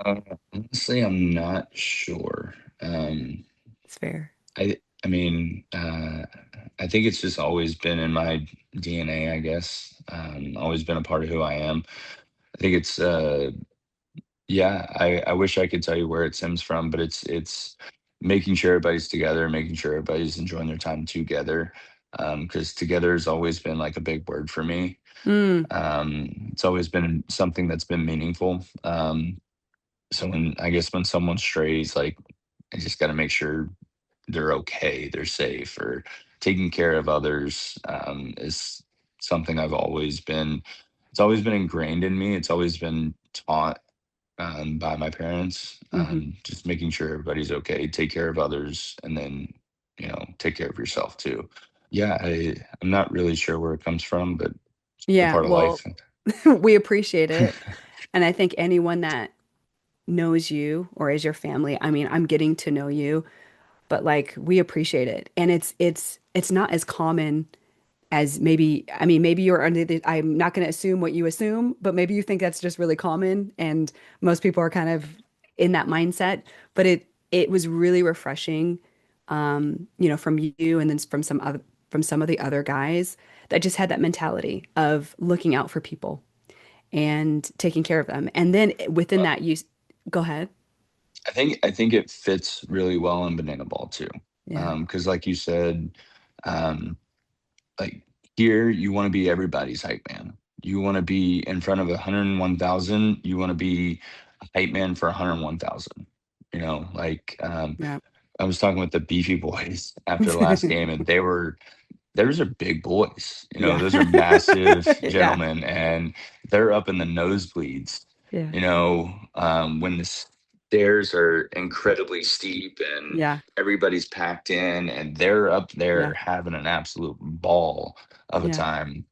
A: Uh, Honestly, I'm not sure.
B: It's fair.
A: I mean, I think it's just always been in my DNA, I guess. Always been a part of who I am. I think it's yeah, I wish I could tell you where it stems from, but it's making sure everybody's together, making sure everybody's enjoying their time together. Because together has always been like a big word for me.
B: Mm,
A: It's always been something that's been meaningful. So when I guess when someone strays, like I just got to make sure they're okay, they're safe, or taking care of others is something I've always been. It's always been ingrained in me. It's always been taught by my parents.
B: hmm.
A: Just making sure everybody's okay, take care of others, and then take care of yourself too. Yeah, I'm not really sure where it comes from, but it's a
B: Yeah,
A: part of
B: well,
A: life.
B: we appreciate it. And I think anyone that knows you or is your family, I mean, I'm getting to know you, but like we appreciate it. And it's not as common as maybe, I mean, maybe you're under the, I'm not going to assume what you assume, but maybe you think that's just really common and most people are kind of in that mindset. But it was really refreshing, from you and then from some of the other guys that just had that mentality of looking out for people and taking care of them. And then within that, you go ahead.
A: I think it fits really well in banana ball too,
B: Yeah.
A: because like you said, um, like here you want to be everybody's hype man. You want to be in front of 101,000. You want to be a hype man for 101,000. Like
B: Yeah.
A: I was talking with the Beefy Boys after the last game, and those are big boys.
B: Yeah.
A: Those are massive
B: Yeah.
A: gentlemen, and they're up in the nosebleeds.
B: Yeah.
A: When the stairs are incredibly steep and
B: Yeah.
A: everybody's packed in, and they're up there
B: Yeah.
A: having an absolute ball of a
B: Yeah.
A: time.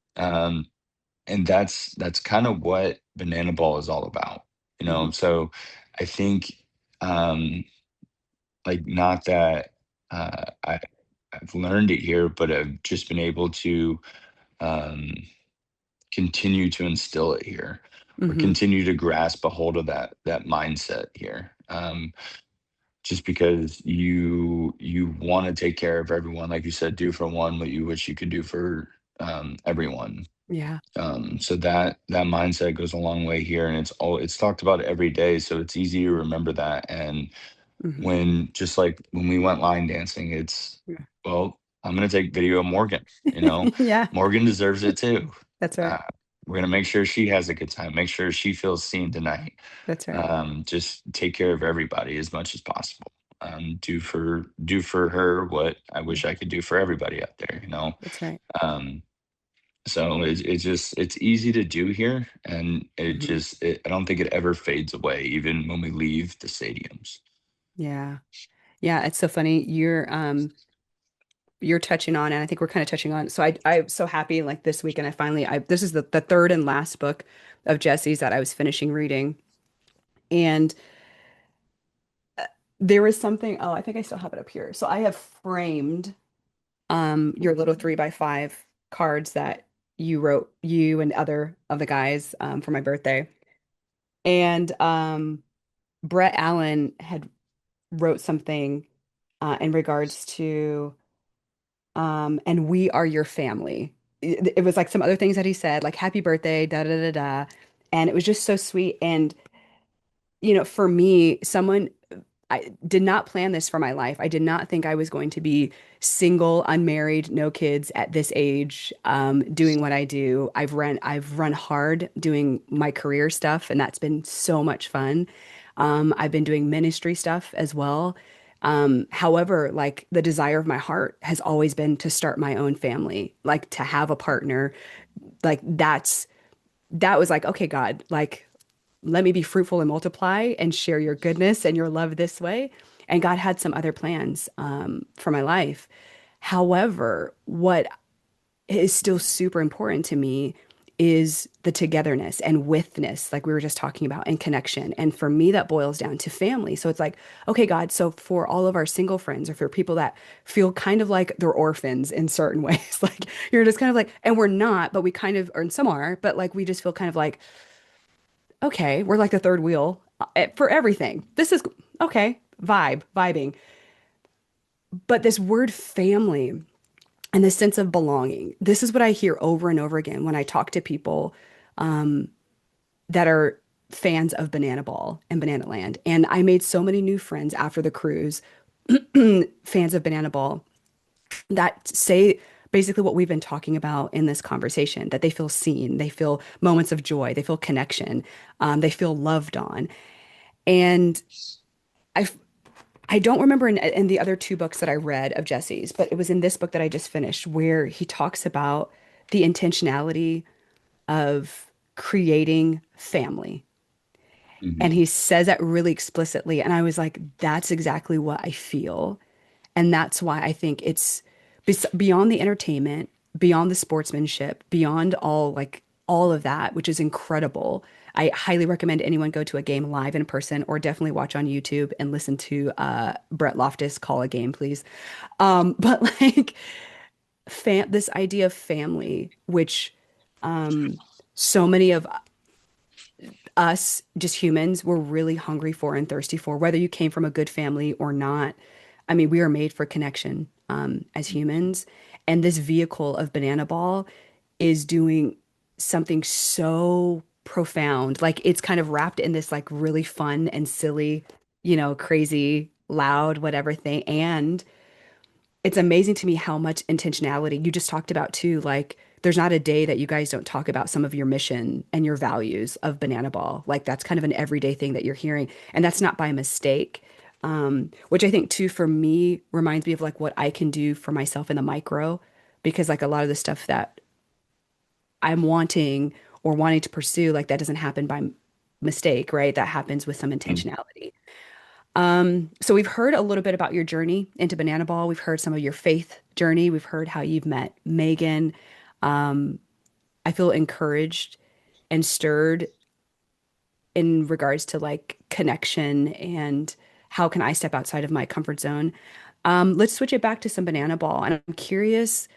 A: And that's kind of what Banana Ball is all about.
B: Hmm.
A: So I think, like, not that I've learned it here, but I've just been able to um, continue to instill it here, or
B: Hmm.
A: continue to grasp a hold of that mindset here. Just because you want to take care of everyone, like you said, do for one what you wish you could do for everyone.
B: Yeah.
A: So that mindset goes a long way here, and it's talked about every day, so it's easy to remember that. And
B: Hmm.
A: when just like when we went line dancing, it's,
B: Yeah.
A: well, I'm gonna take video of Morgan. You know,
B: Yeah.
A: Morgan deserves it too.
B: That's right.
A: Uh, we're gonna make sure she has a good time. Make sure she feels seen tonight.
B: That's right.
A: Just take care of everybody as much as possible. Do for her what I
B: Yeah.
A: wish I could do for everybody out there.
B: That's right.
A: Um, so it's easy to do here, and
B: Hmm.
A: I don't think it ever fades away, even when we leave the stadiums.
B: Yeah. Yeah. It's so funny. You're touching on, and I think we're kind of touching on. So I'm so happy like this weekend this is the third and last book of Jesse's that I was finishing reading. And there was something, oh, I think I still have it up here. So I have framed your little 3x5 cards that you wrote, you and other of the guys, for my birthday. And Brett Allen had wrote something in regards to and we are your family. It was like some other things that he said, like happy birthday, da da da da. And it was just so sweet. And for me, I did not plan this for my life. I did not think I was going to be single, unmarried, no kids at this age, doing what I do. I've run hard doing my career stuff, and that's been so much fun. I've been doing ministry stuff as well. However, like the desire of my heart has always been to start my own family, like to have a partner. Like that was like, okay, God, like let me be fruitful and multiply and share your goodness and your love this way. And God had some other plans for my life. However, what is still super important to me is the togetherness and withness, like we were just talking about, and connection. And for me, that boils down to family. So it's like, okay, God, so for all of our single friends, or for people that feel kind of like they're orphans in certain ways, like you're just kind of like, and we're not, but we kind of, or some are, but like we just feel kind of like, okay, we're like the third wheel for everything. This is okay, vibing. But this word family and the sense of belonging, this is what I hear over and over again when I talk to people that are fans of Banana Ball and Bananaland. And I made so many new friends after the cruise, fans of Banana Ball, that say basically what we've been talking about in this conversation, that they feel seen, they feel moments of joy, they feel connection, they feel loved on. And I I don't remember in the other two books that I read of Jesse's, but it was in this book that I just finished where he talks about the intentionality of creating family. And
A: Hmm.
B: he says that really explicitly. And I was like, that's exactly what I feel. And that's why I think it's beyond the entertainment, beyond the sportsmanship, beyond all of that, which is incredible. I highly recommend anyone go to a game live in person or definitely watch on YouTube and listen to Brett Loftus call a game, please. But like this idea of family, which so many of us, just humans, were really hungry for and thirsty for, whether you came from a good family or not. I mean, we are made for connection as humans. And this vehicle of Banana Ball is doing something so profound. Like it's kind of wrapped in this like really fun and silly, crazy, loud, whatever thing. And it's amazing to me how much intentionality you just talked about too. Like, there's not a day that you guys don't talk about some of your mission and your values of Banana Ball. Like, that's kind of an everyday thing that you're hearing. And that's not by mistake. Which I think too, for me, reminds me of like what I can do for myself in the micro, because like a lot of the stuff that I'm wanting or wanting to pursue, like that doesn't happen by mistake, right? That happens with some intentionality. So we've heard a little bit about your journey into Banana Ball. We've heard some of your faith journey. We've heard how you've met Megan. I feel encouraged and stirred in regards to like connection and how can I step outside of my comfort zone. Let's switch it back to some Banana Ball. And I'm curious,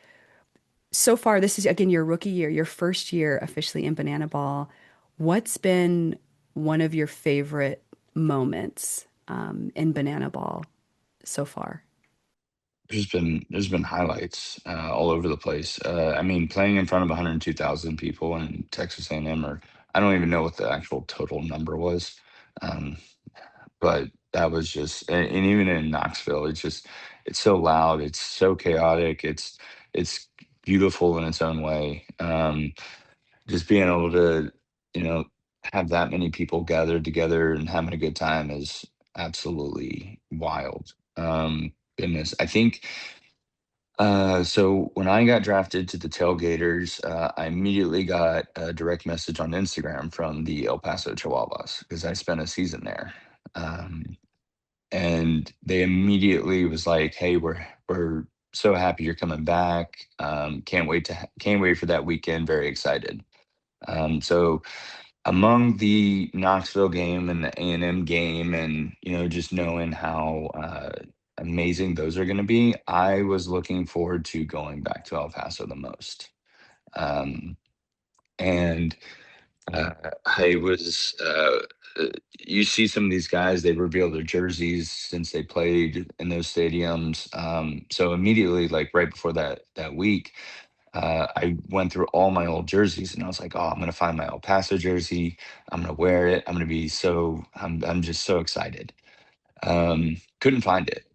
B: so far, this is again your rookie year, your first year officially in Banana Ball. What's been one of your favorite moments in Banana Ball so far?
A: There's been highlights all over the place. I mean, playing in front of 102,000 people in Texas A&M, or I don't even know what the actual total number was, um, but that was just, and even in Knoxville, it's so loud, it's so chaotic, it's beautiful in its own way. Just being able to, you know, have that many people gathered together and having a good time is absolutely wild. Goodness, I think so when I got drafted to the Tailgaters, I immediately got a direct message on Instagram from the El Paso Chihuahuas because I spent a season there. Um, and they immediately was like, "Hey, we're so happy you're coming back. Can't wait for that weekend. Very excited." So among the Knoxville game and the A&M game, and just knowing how amazing those are going to be, I was looking forward to going back to El Paso the most. Um, and I was, you see some of these guys, they reveal their jerseys since they played in those stadiums. So immediately, like right before that week, I went through all my old jerseys and I was like, oh, I'm gonna find my El Paso jersey. I'm gonna wear it. I'm just so excited. Couldn't find it.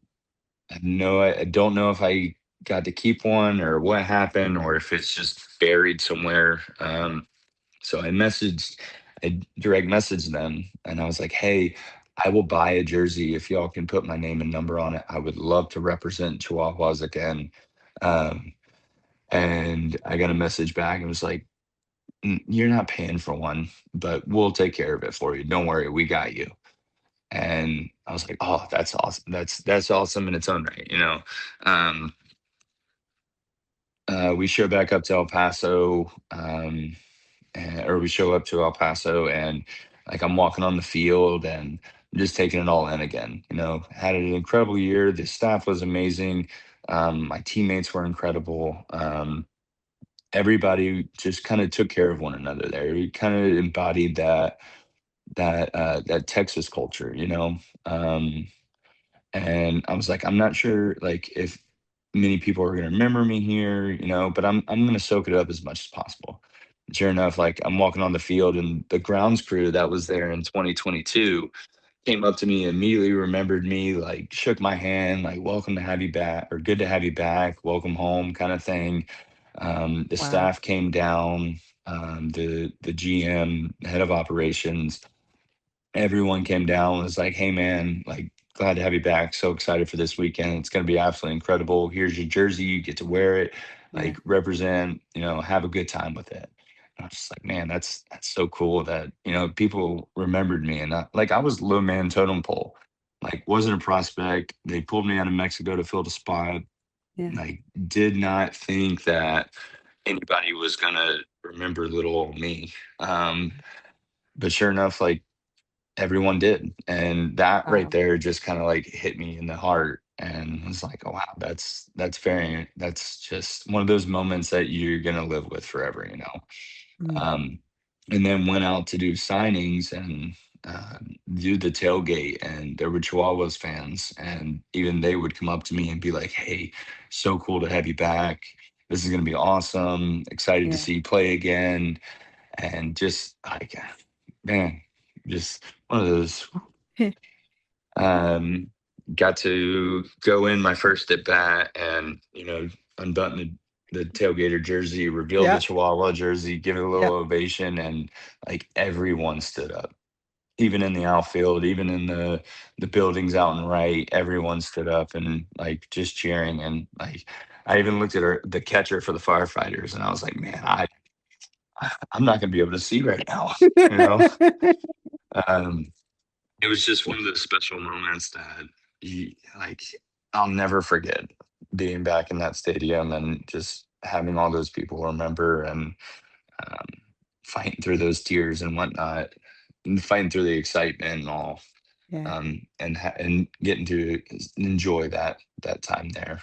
A: I don't know if I got to keep one or what happened or if it's just buried somewhere. So I direct messaged them and I was like, hey, I will buy a jersey if y'all can put my name and number on it. I would love to represent Chihuahuas again. Um, and I got a message back and was like, You're not paying for one, but we'll take care of it for you. Don't worry, we got you." And I was like, "Oh, that's awesome. That's awesome in its own right." Um, we showed back up to El Paso. or we show up to El Paso, and like I'm walking on the field and I'm just taking it all in again. Had an incredible year. The staff was amazing. My teammates were incredible. Everybody just kind of took care of one another there. We kind of embodied that Texas culture, Um, and I was like, I'm not sure like if many people are gonna remember me here, but I'm gonna soak it up as much as possible. Sure enough, like I'm walking on the field and the grounds crew that was there in 2022 came up to me, immediately remembered me, like shook my hand, like welcome to have you back or good to have you back, welcome home kind of thing. The
B: Wow.
A: staff came down, the GM, head of operations, everyone came down, was like, hey man, like glad to have you back, so excited for this weekend, it's going to be absolutely incredible, here's your jersey, you get to wear it,
B: Yeah.
A: like represent, have a good time with it. And I was just like, man, that's so cool that people remembered me. And I was low man totem pole, like wasn't a prospect, they pulled me out of Mexico to fill the spot,
B: Yeah.
A: like did not think that anybody was gonna remember little old me. But sure enough, like everyone did, and that right
B: Wow.
A: there just kind of like hit me in the heart, and I was like, oh wow, that's just one of those moments that you're gonna live with forever.
B: Mm.
A: um and then went out to do signings and do the tailgate, and there were Chihuahuas fans, and even they would come up to me and be like, hey, so cool to have you back, this is gonna be awesome, excited to
B: Yeah.
A: see you play again. And just like, man, just one of those. Um, got to go in my first at bat and unbutton the tailgater jersey, reveal the
B: Yeah.
A: Chihuahua jersey, give it a little
B: Yep.
A: ovation, and like everyone stood up, even in the outfield, even in the buildings out and right, everyone stood up and like just cheering. And like I even looked at the catcher for the firefighters, and I was like, man, I'm not gonna be able to see right now, you know. Um, it was just one of those special moments that like I'll never forget, being back in that stadium and just having all those people remember, and um, fighting through those tears and whatnot, and fighting through the excitement and all,
B: Yeah.
A: and getting to enjoy that time there.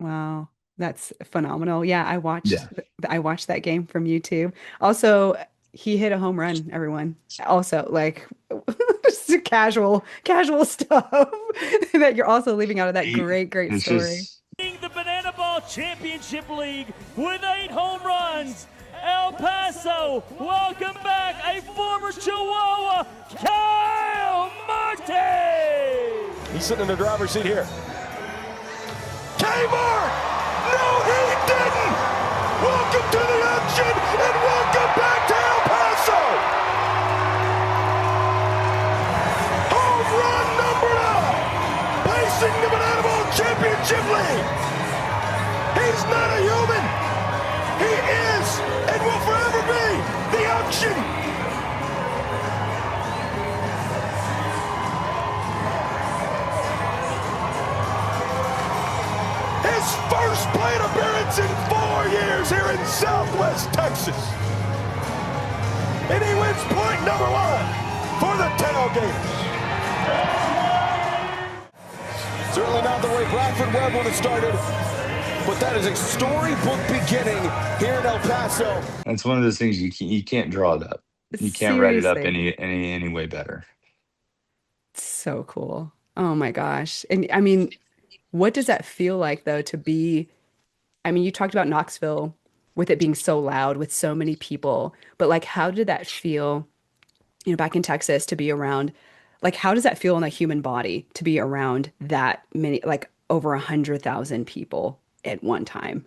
B: Wow. That's phenomenal. Yeah,
A: Yeah.
B: I watched that game from YouTube. Also, he hit a home run, everyone. Also, like just casual stuff that you're also leaving out of that
A: He,
B: great
A: it's
B: story.
A: just
D: The Banana Ball Championship League with 8 home runs. El Paso, welcome back a former Chihuahua, Kyle Marte.
E: He's sitting in the driver's seat here. Kmart! No, he didn't! Welcome to the action and welcome back to El Paso! Home run number 9! Pacing the Banana Ball Championship League! He's not a human! He is and will forever be the action! His first plate appearance in 4 years here in Southwest Texas. And he wins point number 1 for the Tailgaters. Certainly not the way Bradford Webb would have started, but that is a storybook beginning here in El Paso.
A: It's one of those things you can't draw it up. You can't write it up
B: Seriously.
A: any way better.
B: So cool. Oh my gosh. And I mean, what does that feel like though to be, I mean, you talked about Knoxville with it being so loud with so many people, but like how did that feel, back in Texas to be around, like how does that feel in the human body to be around that many, like over 100,000 people at one time?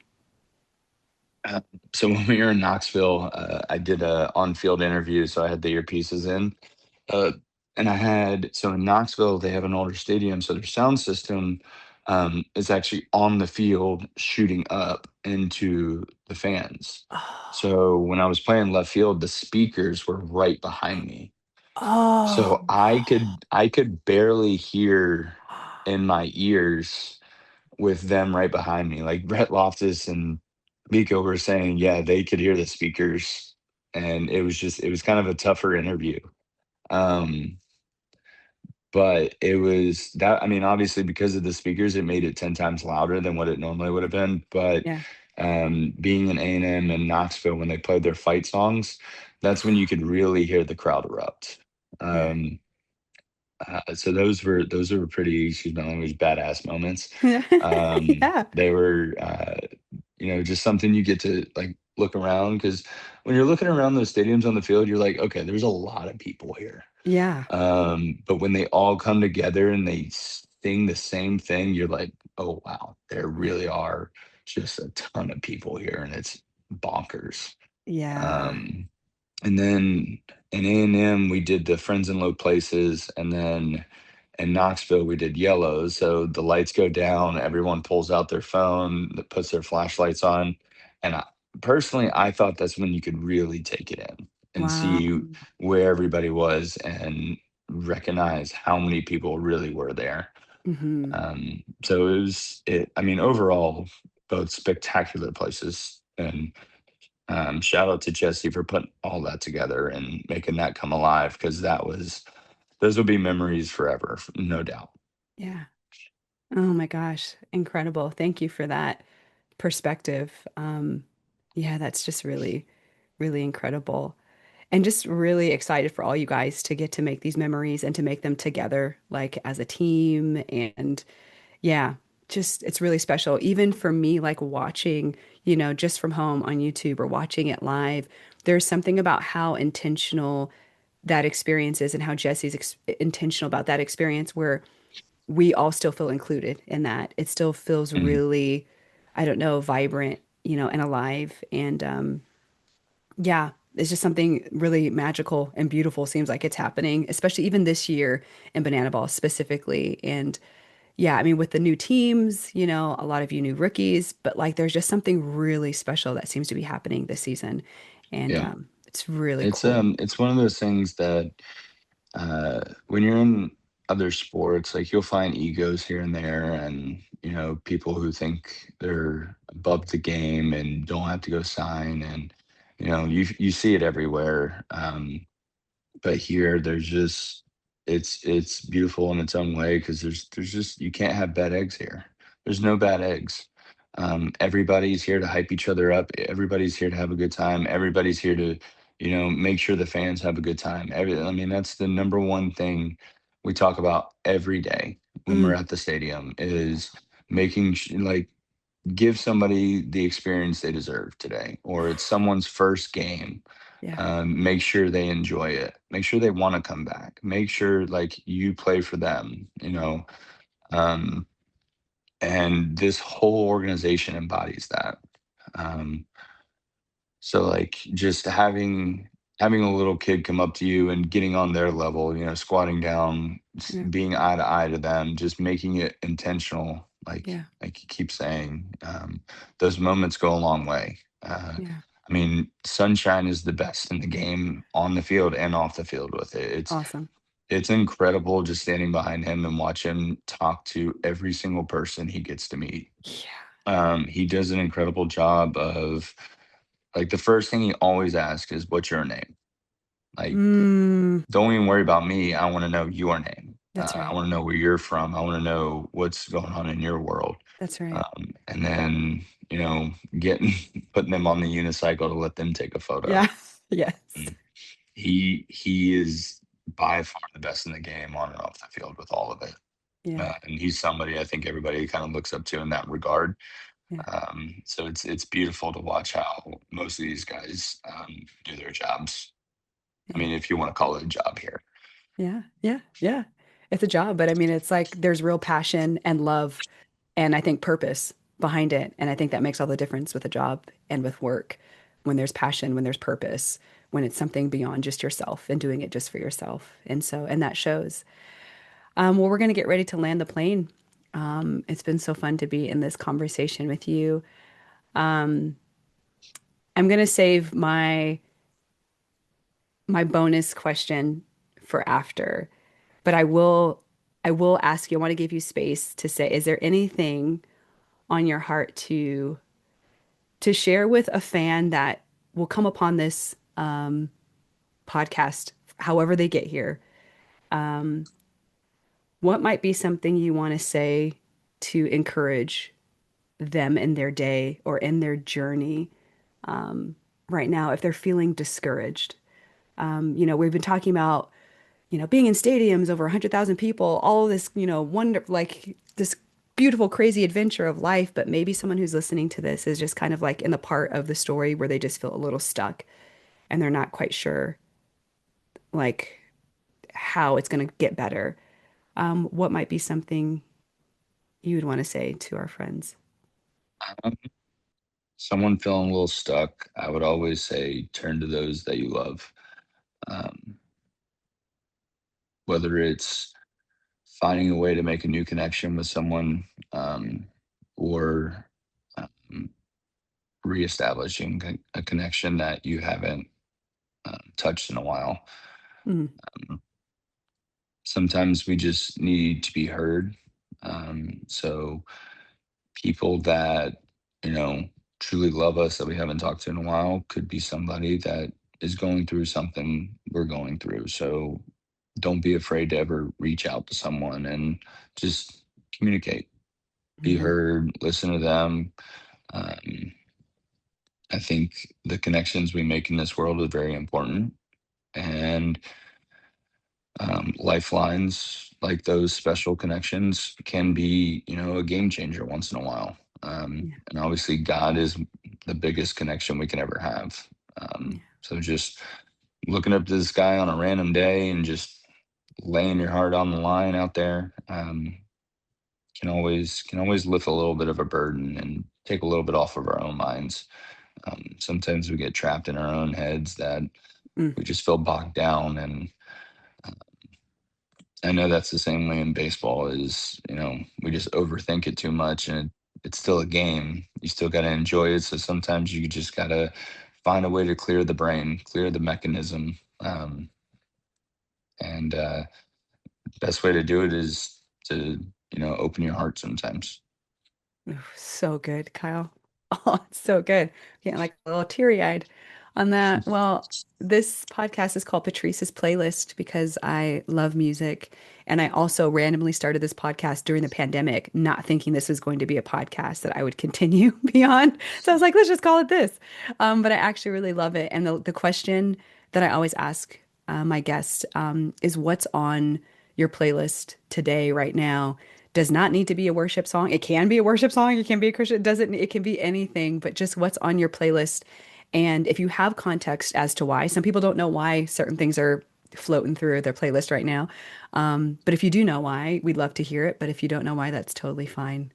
A: Uh, so when we were in Knoxville, I did a on-field interview, so I had the earpieces in, uh, and I had so in Knoxville they have an older stadium, so their sound system is actually on the field, shooting up into the fans.
B: Oh,
A: So when I was playing left field, the speakers were right behind me, so
B: oh,
A: I could barely hear in my ears with them right behind me. Like Brett Loftus and Miko were saying, yeah, they could hear the speakers and it was kind of a tougher interview. Um, but it was that, I mean, obviously because of the speakers, it made it 10 times louder than what it normally would have been. But
B: Yeah.
A: being in A&M and Knoxville, when they played their fight songs, that's when you could really hear the crowd erupt.
B: Yeah.
A: Um, so those were pretty, excuse my language, badass moments.
B: Yeah. Yeah.
A: They were, just something you get to like look around, because when you're looking around those stadiums on the field, you're like, okay, there's a lot of people here.
B: Yeah.
A: But when they all come together and they sing the same thing, you're like, oh wow, there
B: Yeah.
A: really are just a ton of people here, and it's bonkers.
B: Yeah.
A: Um, and then in A&M, we did the Friends in Low Places, and then in Knoxville, we did yellows. So the lights go down, everyone pulls out their phone, that puts their flashlights on. And personally, I thought that's when you could really take it in and
B: Wow.
A: see where everybody was and recognize how many people really were there.
B: Hmm.
A: So I mean, overall, both spectacular places. And shout out to Jesse for putting all that together and making that come alive, because those will be memories forever, no doubt.
B: Yeah. Oh my gosh. Incredible. Thank you for that perspective. Yeah, that's just really, really incredible. And just really excited for all you guys to get to make these memories and to make them together, like as a team. And yeah, just it's really special. Even for me, like watching, just from home on YouTube or watching it live, there's something about how intentional that experience is and how Jesse's intentional about that experience where we all still feel included in that. It still feels
A: Mhm.
B: really, I don't know, vibrant, and alive. And yeah, it's just something really magical and beautiful seems like it's happening, especially even this year in Banana Ball specifically. And yeah, I mean, with the new teams, a lot of you new rookies, but like there's just something really special that seems to be happening this season. And
A: Yeah.
B: it's really cool.
A: It's one of those things that when you're in other sports, like you'll find egos here and there, and people who think they're above the game and don't have to go sign, and you see it everywhere. But here there's just it's beautiful in its own way, because there's just, you can't have bad eggs here. There's no bad eggs. Everybody's here to hype each other up. Everybody's here to have a good time. Everybody's here to make sure the fans have a good time. I mean, that's the number one thing we talk about every day when we're
B: Mm,
A: at the stadium, is making like, give somebody the experience they deserve today, or it's someone's first game.
B: yeah.
A: Make sure they enjoy it. Make sure they want to come back. Make sure like you play for them, um, and this whole organization embodies that. Um, so like just having a little kid come up to you and getting on their level, squatting down,
B: Yeah.
A: being eye to eye to them, just making it intentional,
B: Yeah.
A: like you keep saying, those moments go a long way.
B: Yeah.
A: I mean, Sunshine is the best in the game, on the field and off the field with it.
B: Awesome.
A: It's incredible just standing behind him and watch him talk to every single person he gets to meet.
B: Yeah.
A: He does an incredible job of, like, the first thing he always asks is, "What's your name?" Like,
B: Mm,
A: don't even worry about me. I want to know your name.
B: that's
A: I
B: right.
A: want to know where you're from. I want to know what's going on in your world.
B: That's right.
A: And then, getting putting them on the unicycle to let them take a photo.
B: Yeah. Yes.
A: Mm. He is by far the best in the game on and off the field with all of it.
B: Yeah.
A: And he's somebody I think everybody kind of looks up to in that regard.
B: Yeah.
A: So it's beautiful to watch how most of these guys do their jobs. I
B: Yeah.
A: mean, if you want to call it a job here.
B: Yeah. Yeah. Yeah. It's a job, but I mean, it's like there's real passion and love and I think purpose behind it. And I think that makes all the difference with a job and with work when there's passion, when there's purpose, when it's something beyond just yourself and doing it just for yourself. And that shows. Well, we're going to get ready to land the plane. It's been so fun to be in this conversation with you. Um, I'm going to save my bonus question for after, but I will ask you, I want to give you space to say, is there anything on your heart to share with a fan that will come upon this podcast, however they get here, what might be something you want to say to encourage them in their day or in their journey right now if they're feeling discouraged? We've been talking about, being in stadiums over 100,000 people, all of this, wonder, like this beautiful, crazy adventure of life. But maybe someone who's listening to this is just kind of like in the part of the story where they just feel a little stuck and they're not quite sure, like, how it's going to get better. What might be something you would want to say to our friends?
A: Um, Someone feeling a little stuck, I would always say turn to those that you love. Um, Whether it's finding a way to make a new connection with someone, or um, reestablishing a connection that you haven't touched in a while.
B: Mm,
A: Um, Sometimes we just need to be heard. So people that, you know, truly love us that we haven't talked to in a while could be somebody that is going through something we're going through. So don't be afraid to ever reach out to someone and just communicate, be
B: mhm.
A: heard, listen to them. Um, I think the connections we make in this world is very important. And lifelines like those special connections can be, a game changer once in a while.
B: Yeah,
A: And obviously, God is the biggest connection we can ever have.
B: yeah.
A: So just looking up to the sky on a random day and just laying your heart on the line out there, can always lift a little bit of a burden and take a little bit off of our own minds. Sometimes we get trapped in our own heads that
B: Mm,
A: we just feel bogged down. And I know that's the same way in baseball is, we just overthink it too much, and it's still a game. You still got to enjoy it. So sometimes you just got to find a way to clear the brain, clear the mechanism. And best way to do it is to, open your heart sometimes.
B: oof, so good, Kyle. Oh, it's so good. Getting like a little teary-eyed on that. Well, this podcast is called Patrice's Playlist because I love music. And I also randomly started this podcast during the pandemic, not thinking this was going to be a podcast that I would continue beyond. So I was like, let's just call it this. But I actually really love it. And the question that I always ask my guests is what's on your playlist today, right now? Does not need to be a worship song. It can be a worship song. It can be a Christian. It can be anything, but just what's on your playlist. And if you have context as to why, some people don't know why certain things are floating through their playlist right now. But if you do know why, we'd love to hear it. But if you don't know why, that's totally fine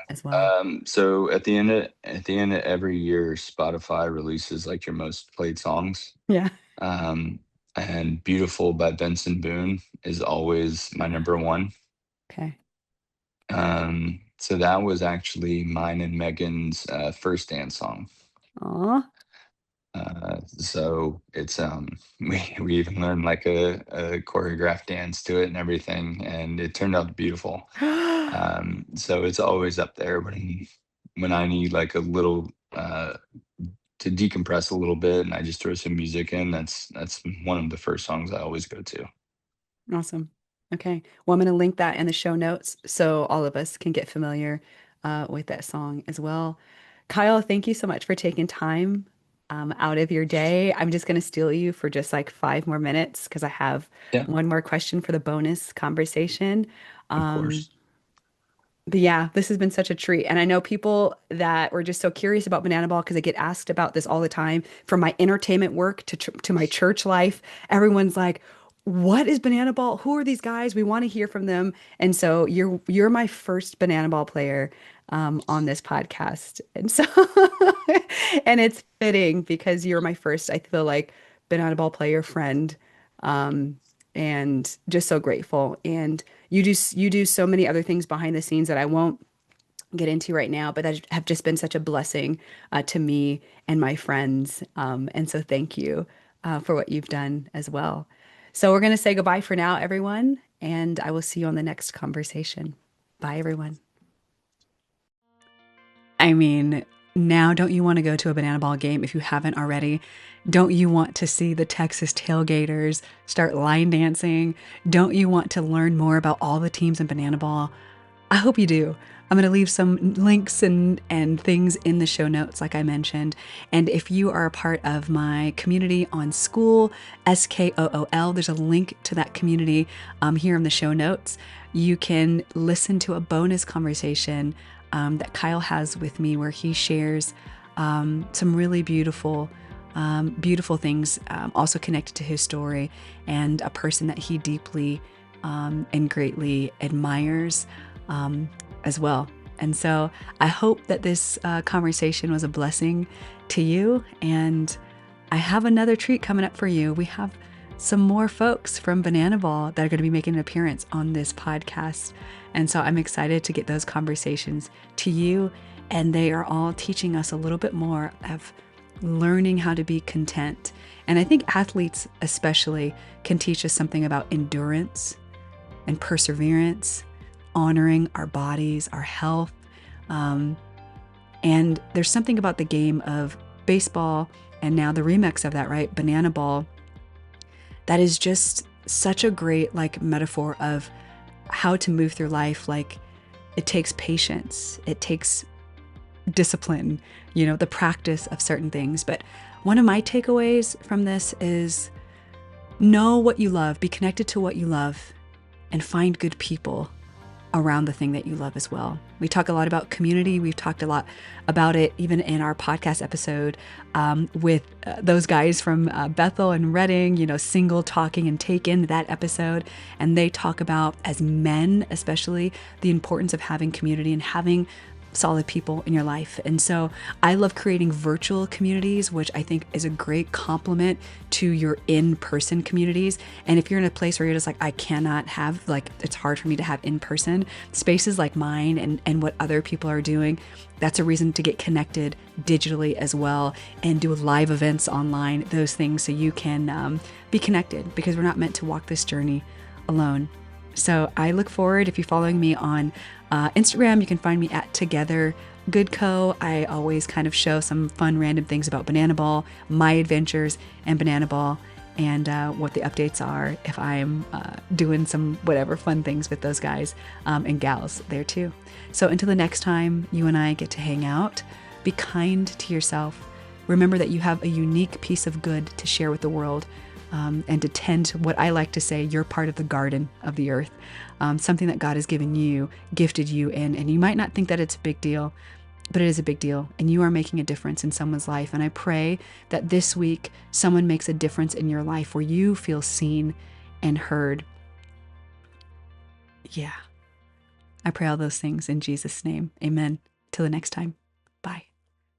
B: as well.
A: So at the end of every year, Spotify releases like your most played songs.
B: Yeah.
A: Um, and "Beautiful" by Benson Boone is always my
B: Yeah.
A: number one.
B: Okay.
A: So that was actually mine and Megan's first dance song.
B: Aw.
A: So it's we even learned like a choreographed dance to it and everything, and it turned out beautiful. So it's always up there when I need like a little to decompress a little bit, and I just throw some music in. That's one of the first songs I always go to.
B: Awesome. Okay. Well, I'm going to link that in the show notes so all of us can get familiar with that song as well. Kyle, thank you so much for taking time out of your day. I'm just going to steal you for just like 5 more minutes because I have
A: Yeah,
B: one more question for the bonus conversation.
A: of
B: Um,
A: course.
B: but yeah, this has been such a treat. And I know people that were just so curious about Banana Ball because I get asked about this all the time from my entertainment work to my church life. Everyone's like, what is Banana Ball? Who are these guys? We want to hear from them. And so you're my first Banana Ball player on this podcast. And so and it's fitting because you're my first, I feel like, Banana Ball player friend. Um, and just so grateful. And you do so many other things behind the scenes that I won't get into right now, but that have just been such a blessing to me and my friends. And so thank you for what you've done as well. So we're going to say goodbye for now, everyone, and I will see you on the next conversation. Bye, everyone. I mean, Now, don't you want to go to a banana ball game if you haven't already? Don't you want to see the Texas Tailgaters start line dancing? Don't you want to learn more about all the teams in banana ball? I hope you do. I'm going to leave some links and things in the show notes, like I mentioned. And if you are a part of my community on School, SKOOL, there's a link to that community here in the show notes. You can listen to a bonus conversation that Kyle has with me where he shares some really beautiful things, also connected to his story and a person that he deeply and greatly admires as well. And so I hope that this conversation was a blessing to you. And I have another treat coming up for you. We have some more folks from Banana Ball that are going to be making an appearance on this podcast. And so I'm excited to get those conversations to you. And they are all teaching us a little bit more of learning how to be content. And I think athletes especially can teach us something about endurance and perseverance, honoring our bodies, our health. And there's something about the game of baseball and now the remix of that, right? Banana ball. That is just such a great metaphor of how to move through life. Like it takes patience, it takes discipline, the practice of certain things. But one of my takeaways from this is know what you love, be connected to what you love, and find good people around the thing that you love as well. We talk a lot about community. We've talked a lot about it even in our podcast episode with those guys from Bethel and Redding, Single, Talking, and Taken, that episode. And they talk about, as men especially, the importance of having community and having solid people in your life. And so I love creating virtual communities, which I think is a great complement to your in-person communities. And if you're in a place where you're just like, I cannot have, it's hard for me to have in-person spaces like mine and what other people are doing, that's a reason to get connected digitally as well and do live events online, those things, so you can be connected, because we're not meant to walk this journey alone. So I look forward, if you're following me on Instagram, you can find me at Together Good Co. I always kind of show some fun random things about Banana Ball, my adventures and Banana Ball, and what the updates are if I'm doing some whatever fun things with those guys and gals there too. So until the next time you and I get to hang out, be kind to yourself. Remember that you have a unique piece of good to share with the world. And to tend to what I like to say, you're part of the garden of the earth, something that God has given you, gifted you in. And you might not think that it's a big deal, but it is a big deal. And you are making a difference in someone's life. And I pray that this week someone makes a difference in your life where you feel seen and heard. Yeah. I pray all those things in Jesus' name. Amen. Till the next time.